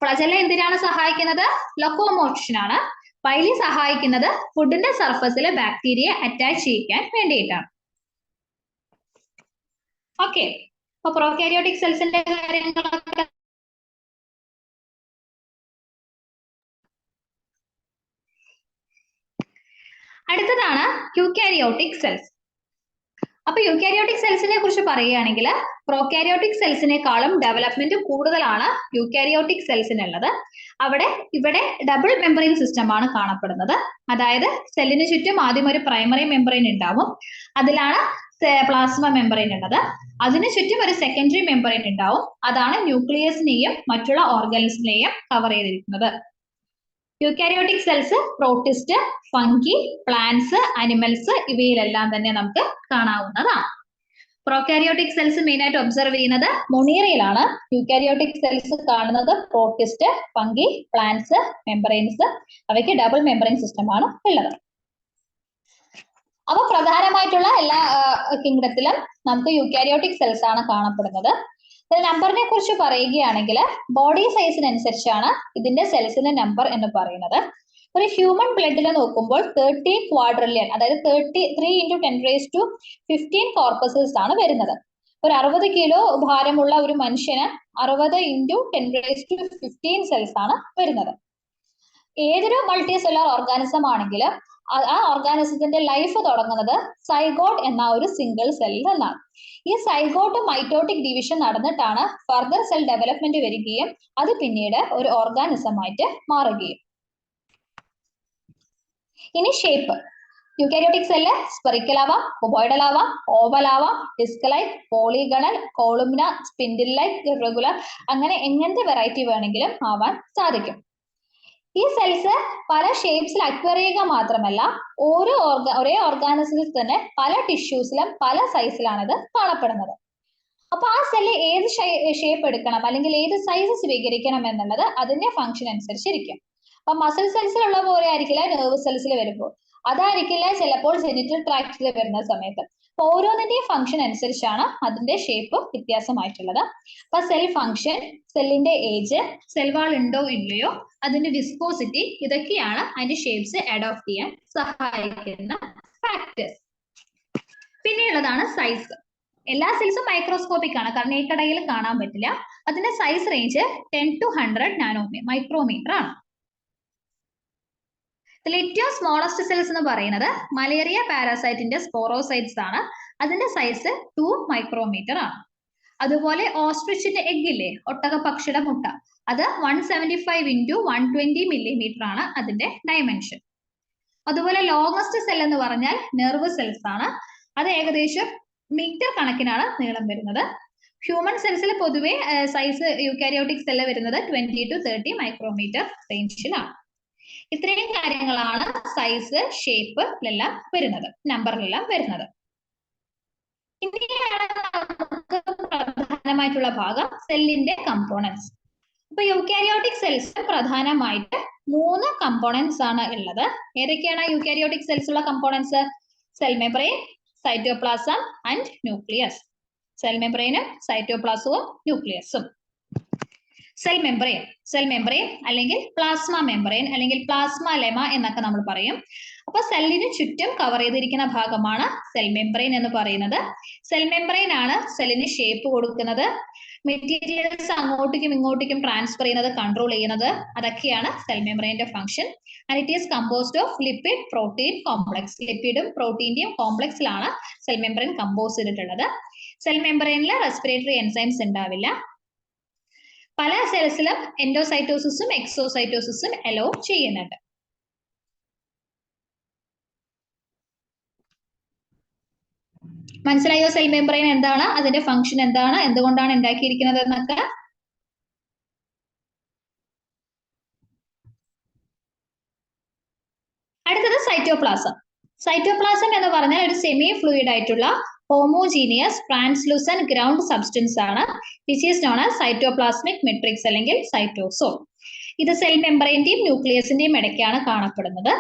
ഫ്ലജെല്ല എന്തിനാണ് സഹായിക്കുന്നത്? ലൊക്കോമോഷൻ ആണ്. പൈലി സഹായിക്കുന്നത് ഫുഡിന്റെ സർഫസിൽ ബാക്ടീരിയയെ അറ്റാച്ച് ചെയ്യിക്കാൻ വേണ്ടിയിട്ടാണ്. ഓക്കെ, അപ്പൊ പ്രോകാരിയോട്ടിക് സെൽസിന്റെ കാര്യങ്ങളൊക്കെ അടുത്തതാണ് യൂക്കാരിയോട്ടിക് സെൽസ്. അപ്പൊ യൂക്കാരിയോട്ടിക് സെൽസിനെ കുറിച്ച് പറയുകയാണെങ്കിൽ പ്രോകാരിയോട്ടിക് സെൽസിനേക്കാളും ഡെവലപ്മെന്റ് കൂടുതലാണ് യൂക്കാരിയോട്ടിക് സെൽസിനുള്ളത്. ഇവിടെ ഡബിൾ മെമ്പറൈൻ സിസ്റ്റം ആണ് കാണപ്പെടുന്നത്. അതായത് സെല്ലിന് ചുറ്റും ആദ്യം ഒരു പ്രൈമറി മെമ്പറൈൻ ഉണ്ടാവും, അതിലാണ് പ്ലാസ്മ മെമ്പറൈൻ ഉള്ളത്. അതിനു ചുറ്റും ഒരു സെക്കൻഡറി മെമ്പറൈൻ ഉണ്ടാവും, അതാണ് ന്യൂക്ലിയസിനെയും മറ്റുള്ള ഓർഗൻസിനെയും കവർ ചെയ്തിരിക്കുന്നത്. Eukaryotic cells protist, fungi, plants, animals ഇവയിലെല്ലാം തന്നെ നമുക്ക് കാണാവുന്നതാണ്. പ്രോകാരിയോട്ടിക് സെൽസ് മെയിൻ ആയിട്ട് ഒബ്സർവ് ചെയ്യുന്നത് മൊണീറിയയിലാണ്. യൂക്കാരിയോട്ടിക് സെൽസ് കാണുന്നത് പ്രോട്ടിസ്റ്റ്, ഫംഗി, പ്ലാന്റ്സ്, മെമ്പറൈൻസ്, അവയ്ക്ക് ഡബിൾ മെമ്പറൈൻ സിസ്റ്റം ആണ് ഉള്ളത്. അപ്പൊ പ്രധാനമായിട്ടുള്ള എല്ലാ കിങ്ഡത്തിലും നമുക്ക് യൂക്കാരിയോട്ടിക് സെൽസ് ആണ് കാണപ്പെടുന്നത്. നമ്പറിനെ കുറിച്ച് പറയുകയാണെങ്കിൽ ബോഡി സൈസിനനുസരിച്ചാണ് ഇതിന്റെ സെൽസിന്റെ നമ്പർ എന്ന് പറയുന്നത്. ഒരു ഹ്യൂമൻ ബ്ലഡിൽ നോക്കുമ്പോൾ 30 ക്വാഡ്രില്യൺ, അതായത് 3 × 10⁻15 കോർപ്പസസ് ആണ് വരുന്നത്. ഒരു 60 കിലോ ഭാരമുള്ള ഒരു മനുഷ്യന് 60 × 10⁻15 സെൽസ് ആണ് വരുന്നത്. ഏതൊരു മൾട്ടി സെല്ലുലാർ ഓർഗാനിസം ആണെങ്കിലും ആ ഓർഗാനിസത്തിന്റെ ലൈഫ് തുടങ്ങുന്നത് സൈഗോട്ട് എന്ന ഒരു സിംഗിൾ സെല്ലിൽ നിന്നാണ്. ഈ സൈഗോട്ട് മൈറ്റോട്ടിക് ഡിവിഷൻ നടന്നിട്ടാണ് ഫർദർ സെൽ ഡെവലപ്മെന്റ് വരികയും അത് പിന്നീട് ഒരു ഓർഗാനിസമായിട്ട് മാറുകയും. ഇനി ഷേപ്പ്. യൂക്കാരിയോട്ടിക് സെല്ല് സ്പെറിക്കൽ ആവാം, കുബോയിഡൽ ആവാം, ഓവൽ ആവാം, disc like, polygonal, columnar, spindle like, irregular, അങ്ങനെ എങ്ങനത്തെ വെറൈറ്റി വേണമെങ്കിലും ആവാൻ സാധിക്കും. ഈ സെൽസ് പല ഷേപ്സിൽ അക്വയർ ചെയ്യുക മാത്രമല്ല ഒരേ ഓർഗാനിസത്തിൽ തന്നെ പല ടിഷ്യൂസിലും പല സൈസിലാണ് ഇത് കാണപ്പെടുന്നത്. അപ്പൊ ആ സെല്ല് ഏത് ഷേപ്പ് എടുക്കണം അല്ലെങ്കിൽ ഏത് സൈസ് സ്വീകരിക്കണം എന്നുള്ളത് അതിന്റെ ഫംഗ്ഷൻ അനുസരിച്ചിരിക്കും. അപ്പൊ മസിൽ സെൽസിലുള്ള പോലെ ആയിരിക്കില്ല നെർവ് സെൽസിൽ വരുമ്പോൾ, അതായിരിക്കില്ല ചിലപ്പോൾ ജെനിറ്റൽ ട്രാക്റ്റിൽ വരുന്ന സമയത്ത്. അപ്പൊ ഓരോന്നിന്റെയും ഫംഗ്ഷൻ അനുസരിച്ചാണ് അതിന്റെ ഷേപ്പ് വ്യത്യാസമായിട്ടുള്ളത്. അപ്പൊ സെൽ ഫംഗ്ഷൻ, സെല്ലിന്റെ ഏജ്, സെൽ വാൾ ഉണ്ടോ ഇല്ലയോ, അതിന്റെ വിസ്കോസിറ്റി, ഇതൊക്കെയാണ് അതിന്റെ ഷേപ്സ് അഡോപ്റ്റ് ചെയ്യാൻ സഹായിക്കുന്ന ഫാക്ടേഴ്സ്. പിന്നെയുള്ളതാണ് സൈസ്. എല്ലാ സെൽസും മൈക്രോസ്കോപ്പിക് ആണ്, കാരണം നേക്കടയിൽ കാണാൻ പറ്റില്ല. അതിന്റെ സൈസ് റേഞ്ച് 10 to 100 മൈക്രോമീറ്റർ ആണ്. ഇതിൽ ഏറ്റവും സ്മോളസ്റ്റ് സെൽസ് എന്ന് പറയുന്നത് മലേറിയ പാരാസൈറ്റിന്റെ സ്പോറോസൈറ്റ്സ് ആണ്. അതിന്റെ സൈസ് 2 മൈക്രോമീറ്റർ ആണ്. അതുപോലെ ഓസ്ട്രിച്ചിന്റെ എഗ് ഇല്ലേ, ഒട്ടകപക്ഷിയുടെ മുട്ട, അത് 175 × 120 millimeter ആണ് അതിന്റെ ഡയമെൻഷൻ. അതുപോലെ ലോങ്ങസ്റ്റ് സെൽ എന്ന് പറഞ്ഞാൽ നെർവ് സെൽസ് ആണ്. അത് ഏകദേശം മീറ്റർ കണക്കിനാണ് നീളം വരുന്നത്. ഹ്യൂമൻ സെൽസിൽ പൊതുവെ സൈസ് യൂക്കാരിയോട്ടിക് സെല്ല് വരുന്നത് 20 to 30 മൈക്രോമീറ്റർ റേഞ്ചിലാണ്. ഇത്രയും കാര്യങ്ങളാണ് സൈസ്, ഷേപ്പിലെല്ലാം വരുന്നത്, നമ്പറിലെല്ലാം വരുന്നത്. ഇനിയാണ് നമുക്ക് പ്രധാനമായിട്ടുള്ള ഭാഗം സെല്ലിന്റെ കമ്പോണൻസ്. ഇപ്പൊ യൂക്കാരിയോട്ടിക് സെൽസ് പ്രധാനമായിട്ട് 3 കമ്പോണൻസ് ആണ് ഉള്ളത്. ഏതൊക്കെയാണ് യൂക്കാരിയോട്ടിക് സെൽസിലുള്ള components? Cell membrane, cytoplasm and nucleus. Cell മെംബ്രെയിനും സൈറ്റോപ്ലാസവും ന്യൂക്ലിയസും. സെൽ മെംബ്രെയിൻ അല്ലെങ്കിൽ പ്ലാസ്മ മെംബ്രെയിൻ അല്ലെങ്കിൽ പ്ലാസ്മ ലെമ എന്നൊക്കെ നമ്മൾ പറയും. അപ്പൊ സെല്ലിന് ചുറ്റും കവർ ചെയ്തിരിക്കുന്ന ഭാഗമാണ് സെൽ മെംബ്രെയിൻ എന്ന് പറയുന്നത്. സെൽ മെംബ്രെയിൻ ആണ് സെല്ലിന് ഷേപ്പ് കൊടുക്കുന്നത്, മെറ്റീരിയൽസ് അങ്ങോട്ടേക്കും ഇങ്ങോട്ടേക്കും ട്രാൻസ്ഫർ ചെയ്യുന്നത്, കൺട്രോൾ ചെയ്യുന്നത്, അതൊക്കെയാണ് സെൽ മെംബ്രെയിന്റെ function. And it is composed of lipid protein complex. ലിപ്പിഡും പ്രോട്ടീന്റെയും കോംപ്ലക്സിലാണ് സെൽ മെംബ്രെയിൻ കമ്പോസ് ചെയ്തിട്ടുള്ളത്. സെൽ മെംബ്രെയിനിൽ റെസ്പിറേറ്ററി എൻസൈംസ് ഉണ്ടാവില്ല. പല സെൽസിലും എൻഡോസൈറ്റോസിസും എക്സോസൈറ്റോസിസും അലോ ചെയ്യുന്നുണ്ട്. മനസ്സിലായോ സെൽ മെംബ്രെയിൻ എന്താണ്, അതിന്റെ ഫംഗ്ഷൻ എന്താണ്, എന്തുകൊണ്ടാണ് ഉണ്ടാക്കിയിരിക്കുന്നത് എന്നൊക്കെ? അടുത്തത് സൈറ്റോപ്ലാസം. സൈറ്റോപ്ലാസം എന്ന് പറഞ്ഞാൽ ഒരു സെമി ഫ്ലൂയിഡ് ആയിട്ടുള്ള ഹോമോജീനിയസ് ട്രാൻസ്ലൂസൻ ഗ്രൗണ്ട് സബ്സ്റ്റൻസ് ആണ്, which is known as cytoplasmic matrix അല്ലെങ്കിൽ സൈറ്റോസോം. ഇത് സെൽ മെംബ്രെയിന്റെയും ന്യൂക്ലിയസിന്റെയും ഇടയ്ക്കാണ് കാണപ്പെടുന്നത്.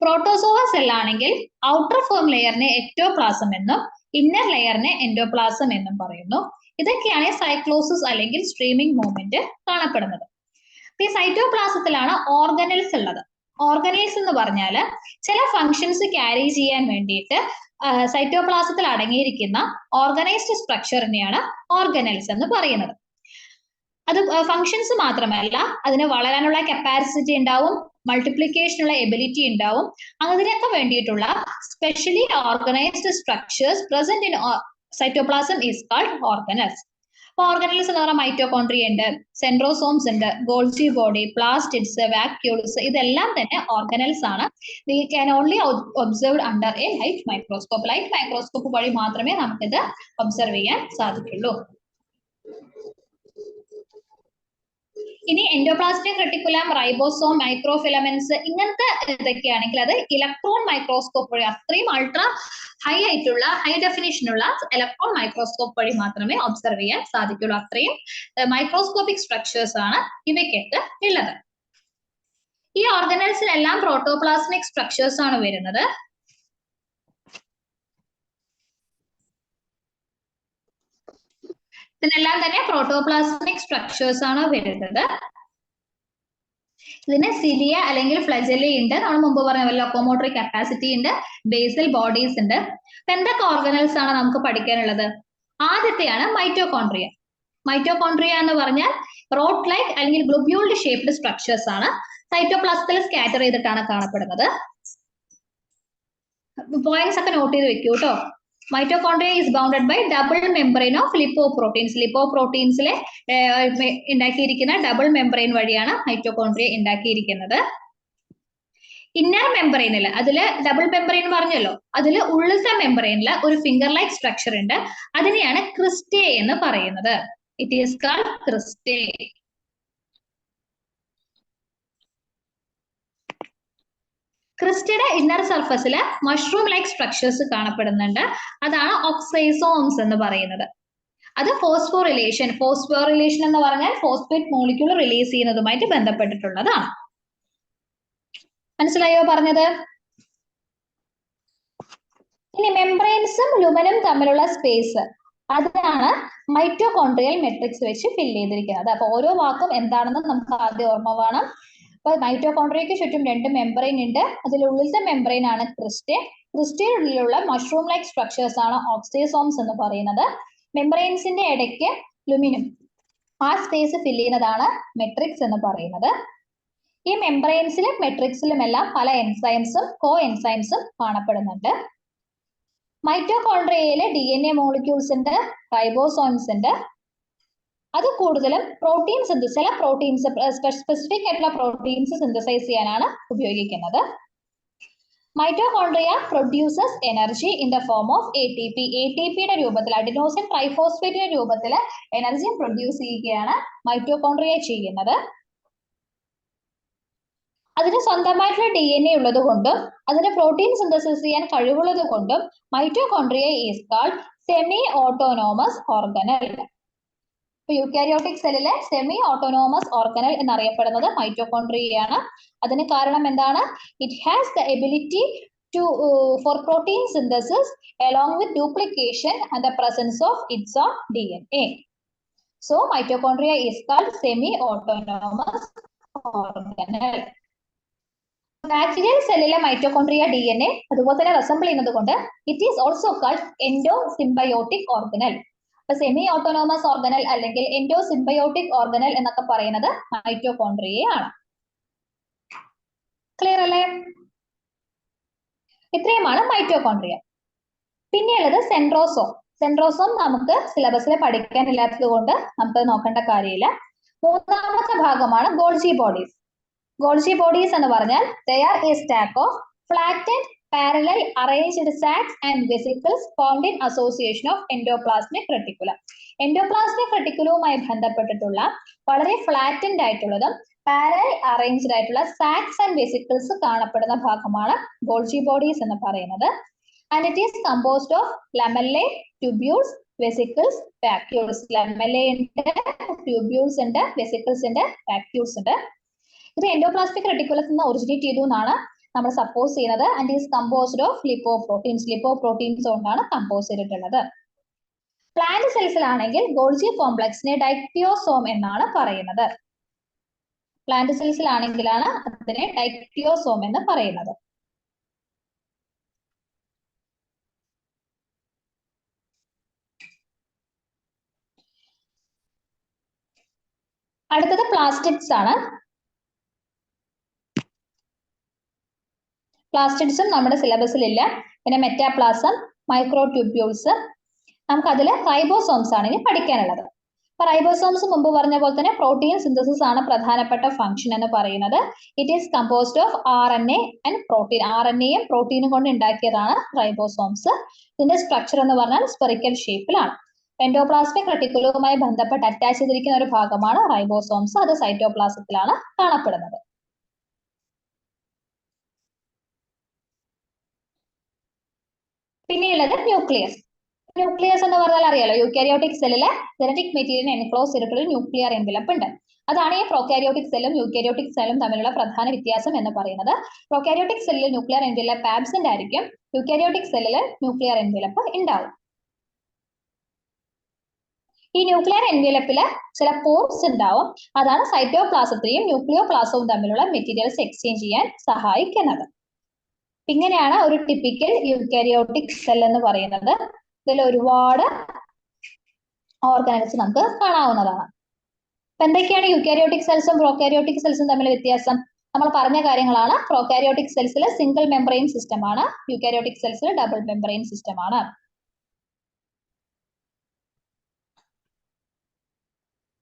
പ്രോട്ടോസോവ സെൽ ആണെങ്കിൽ ഔട്ടർ ഫോം ലെയറിനെ എക്ടോപ്ലാസം എന്നും ഇന്നർ ലെയറിനെ എൻഡോപ്ലാസം എന്നും പറയുന്നു. ഇതൊക്കെയാണ് സൈക്ലോസിസ് അല്ലെങ്കിൽ സ്ട്രീമിംഗ് മൂവ്മെന്റ് കാണപ്പെടുന്നത്. ഈ സൈറ്റോപ്ലാസത്തിലാണ് ഓർഗനൽസ് ഉള്ളത്. ഓർഗനൽസ് എന്ന് പറഞ്ഞാൽ ചില ഫങ്ഷൻസ് ക്യാരി ചെയ്യാൻ വേണ്ടിയിട്ട് സൈറ്റോപ്ലാസത്തിൽ അടങ്ങിയിരിക്കുന്ന ഓർഗനൈസ്ഡ് സ്ട്രക്ചറിനെയാണ് ഓർഗനൽസ് എന്ന് പറയുന്നത്. അത് ഫങ്ഷൻസ് മാത്രമല്ല, അതിന് വളരാനുള്ള കപ്പാസിറ്റി ഉണ്ടാവും, മൾട്ടിപ്ലിക്കേഷനുള്ള എബിലിറ്റി ഉണ്ടാവും. അതിനൊക്കെ വേണ്ടിയിട്ടുള്ള specially organised structures present in cytoplasm is called organelles. അപ്പൊ ഓർഗനൽസ് എന്ന് പറഞ്ഞാൽ മൈറ്റോകോൺട്രിയ ഉണ്ട്, സെൻട്രോസോംസ് ഉണ്ട്, ഗോൾജി ബോഡി, പ്ലാസ്റ്റിഡ്സ്, വാക്യൂൾസ്, ഇതെല്ലാം തന്നെ ഓർഗനൽസ് ആണ്. We can only observe under A light microscope. Light microscope വഴി മാത്രമേ നമുക്കിത് ഒബ്സർവ് ചെയ്യാൻ സാധിക്കുള്ളൂ. ഇനി എൻഡോപ്ലാസ്മിക് റെട്ടിക്കുലം, റൈബോസോം, മൈക്രോഫിലമെന്റ്സ് ഇങ്ങനത്തെ ഇതൊക്കെയാണെങ്കിൽ അത് ഇലക്ട്രോൺ മൈക്രോസ്കോപ്പ് വഴി, അത്രയും അൾട്രാ ഹൈ ആയിട്ടുള്ള ഹൈ ഡെഫിനിഷനുള്ള ഇലക്ട്രോൺ മൈക്രോസ്കോപ്പ് വഴി മാത്രമേ ഒബ്സർവ് ചെയ്യാൻ സാധിക്കുള്ളൂ. അത്രയും മൈക്രോസ്കോപ്പിക് സ്ട്രക്ചേഴ്സ് ആണ് ഇവയ്ക്കൊക്കെ ഉള്ളത്. ഈ ഓർഗനൽസിലെല്ലാം പ്രോട്ടോപ്ലാസ്മിക് സ്ട്രക്ചേഴ്സ് ആണ് വരുന്നത്. ഇതിനെല്ലാം തന്നെ പ്രോട്ടോപ്ലാസ്മിക് സ്ട്രക്ചേഴ്സ് ആണ് വരുന്നത്. ഇതിന് സിലിയ അല്ലെങ്കിൽ ഫ്ലജെല്ലി ഉണ്ട്, നമ്മൾ മുമ്പ് പറഞ്ഞ ലോക്കോമോട്ടറി കപ്പാസിറ്റി ഉണ്ട്, ബേസൽ ബോഡീസ് ഉണ്ട്. അപ്പൊ എന്തൊക്കെ ഓർഗനൽസ് ആണ് നമുക്ക് പഠിക്കാനുള്ളത്? ആദ്യത്തെയാണ് മൈറ്റോകോൺട്രിയ. മൈറ്റോകോൺട്രിയ എന്ന് പറഞ്ഞാൽ റോട്ട് ലൈക്ക് അല്ലെങ്കിൽ ഗ്ലോബ്യൂൾഡ് ഷേപ്ഡ് സ്ട്രക്ചേഴ്സ് ആണ്. സൈറ്റോപ്ലാസത്തിൽ സ്കാറ്റർ ചെയ്തിട്ടാണ് കാണപ്പെടുന്നത്. പോയിന്റ്സ് ഒക്കെ നോട്ട് ചെയ്ത് വെക്കൂ കേട്ടോ. Mitochondria is bounded by double membrane of lipoproteins. ലിപ്പോപ്രോട്ടീൻസിലെ ഉണ്ടാക്കിയിരിക്കുന്ന ഡബിൾ മെംബ്രെയിൻ വഴിയാണ് മൈറ്റോകോൺട്രിയ ഉണ്ടാക്കിയിരിക്കുന്നത്. ഇന്നർ മെംബ്രെയിനിൽ, അതില് ഡബിൾ മെംബ്രെയിൻ പറഞ്ഞല്ലോ, അതില് ഉള്ളിലത്തെ മെംബ്രെയിനിൽ ഒരു ഫിംഗർ ലൈക്ക് സ്ട്രക്ചർ ഉണ്ട്. അതിനെയാണ് ക്രിസ്റ്റേ എന്ന് പറയുന്നത്. It is called cristae. ക്രിസ്റ്റയുടെ ഇന്നർ സർഫസിൽ മഷ്റൂം ലൈക്ക് സ്ട്രക്ചേഴ്സ് കാണപ്പെടുന്നുണ്ട്. അതാണ് ഓക്സൈസോംസ് എന്ന് പറയുന്നത്. അത് ഫോസ്ഫോറിലേഷൻ എന്ന് പറഞ്ഞാൽ ഫോസ്ഫേറ്റ് മോളിക്യൂൾ റിലീസ് ചെയ്യുന്നതുമായിട്ട് ബന്ധപ്പെട്ടിട്ടുള്ളതാണ്. മനസ്സിലായോ പറഞ്ഞത്? ഇനി മെംബ്രെയിൻസും ലുമനും തമ്മിലുള്ള സ്പേസ്, അതാണ് മൈറ്റോകോൺട്രിയൽ മെട്രിക്സ് വെച്ച് ഫിൽ ചെയ്തിരിക്കുന്നത്. അപ്പൊ ഓരോ വാക്കും എന്താണെന്ന് നമുക്ക് ആദ്യം ഓർമ്മ വേണം. അപ്പൊ മൈറ്റോകോൺട്രിയയ്ക്ക് ചുറ്റും രണ്ട് മെംബ്രെയിൻ ഉണ്ട്. അതിലുള്ളിലത്തെ മെംബ്രെയിൻ ആണ് ക്രിസ്റ്റേ. ക്രിസ്റ്റേയുള്ളിലുള്ള മഷ്റൂം ലൈക്ക് സ്ട്രക്ചേഴ്സ് ആണ് ഓക്സൈസോംസ് എന്ന് പറയുന്നത്. മെംബ്രെയിൻസിന്റെ ഇടയ്ക്ക് ലുമിനും, ആ സ്പേസ് ഫിൽ ചെയ്യുന്നതാണ് മെട്രിക്സ് എന്ന് പറയുന്നത്. ഈ മെംബ്രെയിൻസിലും മെട്രിക്സിലും എല്ലാം പല എൻസൈംസും കോ എൻസൈംസും കാണപ്പെടുന്നുണ്ട്. മൈറ്റോകോൺട്രിയയിലെ DNA മോളിക്യൂൾസ് ഉണ്ട്, റൈബോസോംസ് ഉണ്ട്. അത് കൂടുതലും പ്രോട്ടീൻ സിന്തസിസ്, ചില പ്രോട്ടീൻസ്, സ്പെസിഫിക് ആയിട്ടുള്ള പ്രോട്ടീൻസ് സിന്തസൈസ് ചെയ്യാനാണ് ഉപയോഗിക്കുന്നത്. Mitochondria produces energy in the form of ATP. ATPയുടെ രൂപത്തിൽ, അഡിനോസിൻ ട്രൈഫോസ്ഫേറ്റിന്റെ രൂപത്തിൽ എനർജി പ്രൊഡ്യൂസ് ചെയ്യുകയാണ് മൈറ്റോകോൺട്രിയ ചെയ്യുന്നത്. അതിന് സ്വന്തമായിട്ടുള്ള DNA ഉള്ളത് കൊണ്ടും അതിന് പ്രോട്ടീൻ സിന്തസിസ് ചെയ്യാൻ കഴിവുള്ളത് കൊണ്ടും mitochondria is called semi autonomous organelle. Eukaryotic സെല്ലിലെ സെമി ഓട്ടോണോമസ് ഓർഗനൽ എന്നറിയപ്പെടുന്നത് മൈറ്റോകോൺട്രിയയാണ്. അതിന് കാരണം എന്താണ്? It has the ability to for protein synthesis along with duplication and the presence of its own DNA. So mitochondria is called semi-autonomous organelle. Bacterial സെല്ലിലെ mitochondria DNA അതുപോലെ തന്നെ resemble ചെയ്യുന്നത് കൊണ്ട് it is also called endosymbiotic organelle. അപ്പൊ semi autonomous organelle അല്ലെങ്കിൽ endosymbiotic organelle എന്നൊക്കെ പറയുന്നത് മൈറ്റോകോൺട്രിയയാണ്. Clear അല്ലേ? ഇത്രയുമാണ് മൈറ്റോകോൺട്രിയ. പിന്നെയുള്ളത് സെൻട്രോസോം. സെൻട്രോസോം നമുക്ക് സിലബസിൽ പഠിക്കാനില്ലാത്തത് കൊണ്ട് നമുക്ക് നോക്കേണ്ട കാര്യമില്ല. മൂന്നാമത്തെ ഭാഗമാണ് ഗോൾജി ബോഡീസ്. ഗോൾജി ബോഡീസ് എന്ന് പറഞ്ഞാൽ they are a stack of flattened parallel arranged sacs and vesicles formed in association of endoplasmic reticulum. എൻഡോപ്ലാസ്മിക് റെട്ടിക്കുലവുമായി ബന്ധപ്പെട്ടിട്ടുള്ള വളരെ ഫ്ലാറ്റൻഡ് ആയിട്ടുള്ളതും പാരലൽ അറേഞ്ച്ഡ് ആയിട്ടുള്ള സാക്സ് ആൻഡ് വെസിക്കിൾസ് കാണപ്പെടുന്ന ഭാഗമാണ് ഗോൾജി ബോഡീസ് എന്ന് പറയുന്നത്. And it is composed of lamellae, tubules, vesicles, vacuoles. Lamellae ഉണ്ട്, tubules ഉണ്ട്, vesicles ഉണ്ട്, vacuoles ഉണ്ട്. ഇത് എൻഡോപ്ലാസ്മിക് റെട്ടിക്കുലത്തിൽ നിന്ന് ഒറിജിനേറ്റ് ചെയ്തു എന്നാണ് നമ്മൾ സപ്പോസ് ചെയ്യുന്നത്. And is composed of lipoproteins. Lipoproteins കൊണ്ടാണ് കമ്പോസ് ചെയ്തിട്ടുള്ളത്. പ്ലാന്റ് സെൽസിലാണെങ്കിൽ ഗോൾജി കോംപ്ലക്സിനെ ഡൈക്റ്റിയോസോം എന്നാണ് പറയുന്നത്. പ്ലാന്റ് സെൽസിലാണെങ്കിലാണ് അതിനെ ഡൈക്റ്റിയോസോം എന്ന് പറയുന്നത്. അടുത്തത് പ്ലാസ്റ്റിഡ്സ് ആണ്. പ്ലാസ്റ്റിഡ്സും നമ്മുടെ സിലബസിൽ ഇല്ല. പിന്നെ മെറ്റാപ്ലാസം, മൈക്രോട്യൂബ്യൂൾസ്, നമുക്ക് അതിൽ റൈബോസോംസ് ആണ് ഇനി പഠിക്കാനുള്ളത്. അപ്പൊ റൈബോസോംസ് മുമ്പ് പറഞ്ഞ പോലെ തന്നെ പ്രോട്ടീൻ സിന്തസിസ് ആണ് പ്രധാനപ്പെട്ട ഫംഗ്ഷൻ എന്ന് പറയുന്നത്. It is composed of RNA and protein. RNAയും പ്രോട്ടീനും കൊണ്ട് ഉണ്ടാക്കിയതാണ് റൈബോസോംസ്. ഇതിന്റെ സ്ട്രക്ചർ എന്ന് പറഞ്ഞാൽ സ്പെറിക്കൽ ഷേപ്പിലാണ്. എൻഡോപ്ലാസ്മിക് റെട്ടിക്കുലവുമായി ബന്ധപ്പെട്ട് അറ്റാച്ച് ചെയ്തിരിക്കുന്ന ഒരു ഭാഗമാണ് റൈബോസോംസ്. അത് സൈറ്റോപ്ലാസത്തിലാണ് കാണപ്പെടുന്നത്. പിന്നെയുള്ളത് ന്യൂക്ലിയസ്. ന്യൂക്ലിയസ് എന്ന് പറഞ്ഞാൽ അറിയാലോ, യൂക്കാരിയോട്ടിക് സെല്ലിലെ ജനറ്റിക് മെറ്റീരിയൽ എൻക്ലോസ് ചെയ്തിട്ടുള്ള ന്യൂക്ലിയർ എൻവലപ്പ് ഉണ്ട്. അതാണ് ഈ പ്രോകാരിയോട്ടിക് സെല്ലും യൂക്കാരിയോട്ടിക് സെല്ലും തമ്മിലുള്ള പ്രധാന വ്യത്യാസം എന്ന് പറയുന്നത്. പ്രോകാരിയോട്ടിക് സെല്ലിൽ ന്യൂക്ലിയർ എൻവലപ്പ് ആബ്സെന്റ് ആയിരിക്കും, യൂക്കാരിയോട്ടിക് സെല്ലിൽ ന്യൂക്ലിയർ എൻവലപ്പ് ഉണ്ടാവും. ഈ ന്യൂക്ലിയർ എൻവലപ്പില് ചില പോർസ് ഉണ്ടാവും. അതാണ് സൈറ്റോപ്ലാസത്തെയും ന്യൂക്ലിയോപ്ലാസവും തമ്മിലുള്ള മെറ്റീരിയൽസ് എക്സ്ചേഞ്ച് ചെയ്യാൻ സഹായിക്കുന്നത്. ഇങ്ങനെയാണ് ഒരു ടിപ്പിക്കൽ യൂക്കാരിയോട്ടിക് സെൽ എന്ന് പറയുന്നത്. ഇതിൽ ഒരുപാട് ഓർഗാനിൽസ് നമുക്ക് കാണാവുന്നതാണ്. അപ്പൊ എന്തൊക്കെയാണ് യൂക്കാരിയോട്ടിക് സെൽസും പ്രോകാരിയോട്ടിക് സെൽസും തമ്മിൽ വ്യത്യാസം? നമ്മൾ പറഞ്ഞ കാര്യങ്ങളാണ്. പ്രോകാരിയോട്ടിക് സെൽസിൽ സിംഗിൾ മെംബ്രെയിൻ സിസ്റ്റം ആണ്, യൂക്കാരിയോട്ടിക് സെൽസിൽ ഡബിൾ മെംബ്രെയിൻ സിസ്റ്റം ആണ്.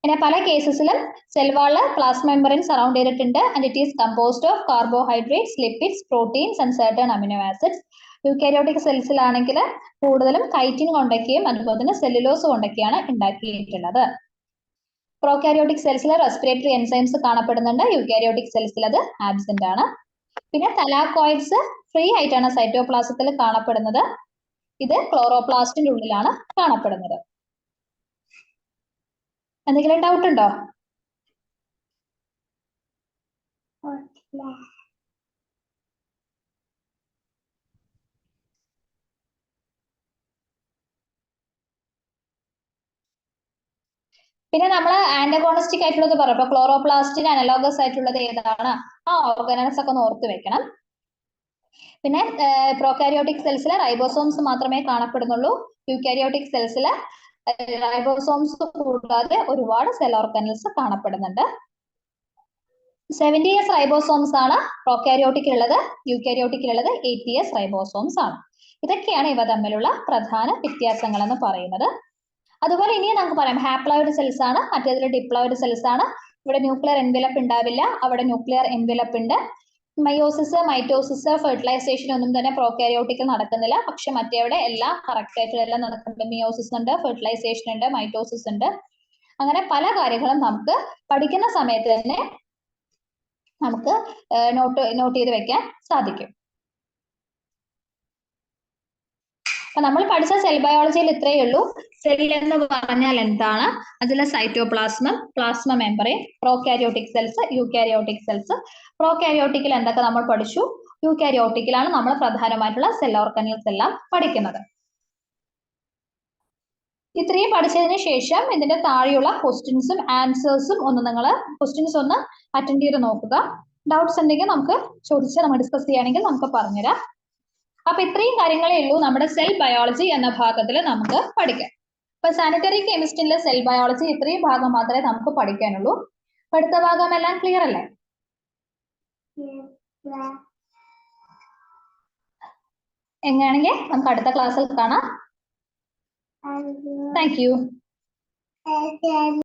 പിന്നെ പല കേസസിലും cell wall plasma membrane surround ചെയ്തിട്ടുണ്ട്. And it is composed of carbohydrates, lipids, proteins and certain amino acids. Eukaryotic സെൽസിലാണെങ്കിൽ കൂടുതലും കൈറ്റിൻ കൊണ്ടൊക്കെയും അതുപോലെ തന്നെ സെല്ലുലോസ് കൊണ്ടൊക്കെയാണ് ഉണ്ടാക്കിയിട്ടുള്ളത്. പ്രോകാരിയോട്ടിക് സെൽസിൽ റെസ്പിറേറ്ററി എൻസൈംസ് കാണപ്പെടുന്നുണ്ട്, യൂക്കാരിയോട്ടിക് സെൽസിൽ അത് ആബ്സെന്റ് ആണ്. പിന്നെ തലാക്കോയിഡ്സ് ഫ്രീ ആയിട്ടാണ് സൈറ്റോപ്ലാസത്തിൽ കാണപ്പെടുന്നത്. ഇത് ക്ലോറോപ്ലാസ്റ്റിന്റെ ഉള്ളിലാണ് കാണപ്പെടുന്നത്. എന്തെങ്കിലും ഡൗട്ട് ഉണ്ടോ? പിന്നെ നമ്മൾ ആന്റഗോണിസ്റ്റിക് ആയിട്ടുള്ളത് പറഞ്ഞു. അപ്പൊ ക്ലോറോപ്ലാസ്റ്റിന് അനലോഗസ് ആയിട്ടുള്ളത് ഏതാണ്? ആ ഓർഗനൽസ് ഒക്കെ ഒന്ന് ഓർത്ത് വെക്കണം. പിന്നെ പ്രോകാരിയോട്ടിക് സെൽസിൽ റൈബോസോംസ് മാത്രമേ കാണപ്പെടുന്നുള്ളൂ. യൂക്കാരിയോട്ടിക് സെൽസിൽ റൈബോസോംസ് കൂടാതെ ഒരുപാട് സെൽ ഓർഗനൽസ് കാണപ്പെടുന്നുണ്ട്. 70S റൈബോസോംസ് ആണ് പ്രോകാരിയോട്ടിക്കിലുള്ളത്. യൂക്കാരിയോട്ടിക്കിലുള്ളത് 80S റൈബോസോംസ് ആണ്. ഇതൊക്കെയാണ് ഇവ തമ്മിലുള്ള പ്രധാന വ്യത്യാസങ്ങൾ എന്ന് പറയുന്നത്. അതുപോലെ ഇനി നമുക്ക് പറയാം ഹാപ്ലോയിഡ് സെൽസ് ആണ്, മറ്റേതിൽ ഡിപ്ലോയിഡ് സെൽസ് ആണ്. ഇവിടെ ന്യൂക്ലിയർ എൻവലപ്പ് ഉണ്ടാവില്ല, അവിടെ ന്യൂക്ലിയർ എൻവലപ്പ് ഉണ്ട്. മയോസിസ്, മൈറ്റോസിസ്, ഫെർട്ടിലൈസേഷൻ ഒന്നും തന്നെ പ്രോകാരിയോട്ടിക്കിൽ നടക്കുന്നില്ല. പക്ഷെ മറ്റേവിടെ എല്ലാം കറക്റ്റ് ആയിട്ട് എല്ലാം നടക്കുന്നുണ്ട്. മിയോസിസ് ഉണ്ട്, ഫെർട്ടിലൈസേഷൻ ഉണ്ട്, മൈറ്റോസിസ് ഉണ്ട്. അങ്ങനെ പല കാര്യങ്ങളും നമുക്ക് പഠിക്കുന്ന സമയത്ത് തന്നെ നമുക്ക് നോട്ട് ചെയ്ത് വെക്കാൻ സാധിക്കും. അപ്പൊ നമ്മൾ പഠിച്ച സെൽ ബയോളജിയിൽ ഇത്രയേ ഉള്ളൂ. സെൽ എന്ന് പറഞ്ഞാൽ എന്താണ്, അതിലെ cytoplasm, plasma membrane, prokaryotic cells, eukaryotic cells. പ്രോകാരിയോട്ടിക്കിൽ എന്തൊക്കെ നമ്മൾ പഠിച്ചു, യൂക്കാരിയോട്ടിക്കിലാണ് നമ്മൾ പ്രധാനമായിട്ടുള്ള സെൽ ഓർഗനൽസ് എല്ലാം പഠിക്കുന്നത്. ഇത്രയും പഠിച്ചതിന് ശേഷം ഇതിന്റെ താഴെയുള്ള ക്വസ്റ്റ്യൻസും ആൻസേഴ്സും ഒന്ന് നിങ്ങൾ ക്വസ്റ്റ്യൻസ് ഒന്ന് അറ്റൻഡ് ചെയ്ത് നോക്കുക. ഡൗട്ട്സ് ഉണ്ടെങ്കിൽ നമുക്ക് ചോദിച്ച് നമ്മൾ ഡിസ്കസ് ചെയ്യുകയാണെങ്കിൽ നമുക്ക് പറഞ്ഞുതരാം. അപ്പൊ ഇത്രയും കാര്യങ്ങളേ ഉള്ളൂ നമ്മുടെ സെൽ ബയോളജി എന്ന ഭാഗത്തിൽ നമുക്ക് പഠിക്കാം. അപ്പൊ സാനിറ്ററി കെമിസ്ട്രിയിലെ സെൽ ബയോളജി ഇത്രയും ഭാഗം മാത്രമേ നമുക്ക് പഠിക്കാനുള്ളൂ. അടുത്ത ഭാഗം എല്ലാം ക്ലിയർ അല്ലേ? എങ്ങനെയാണെങ്കിൽ നമുക്ക് അടുത്ത ക്ലാസ്സിൽ കാണാം. Thank you.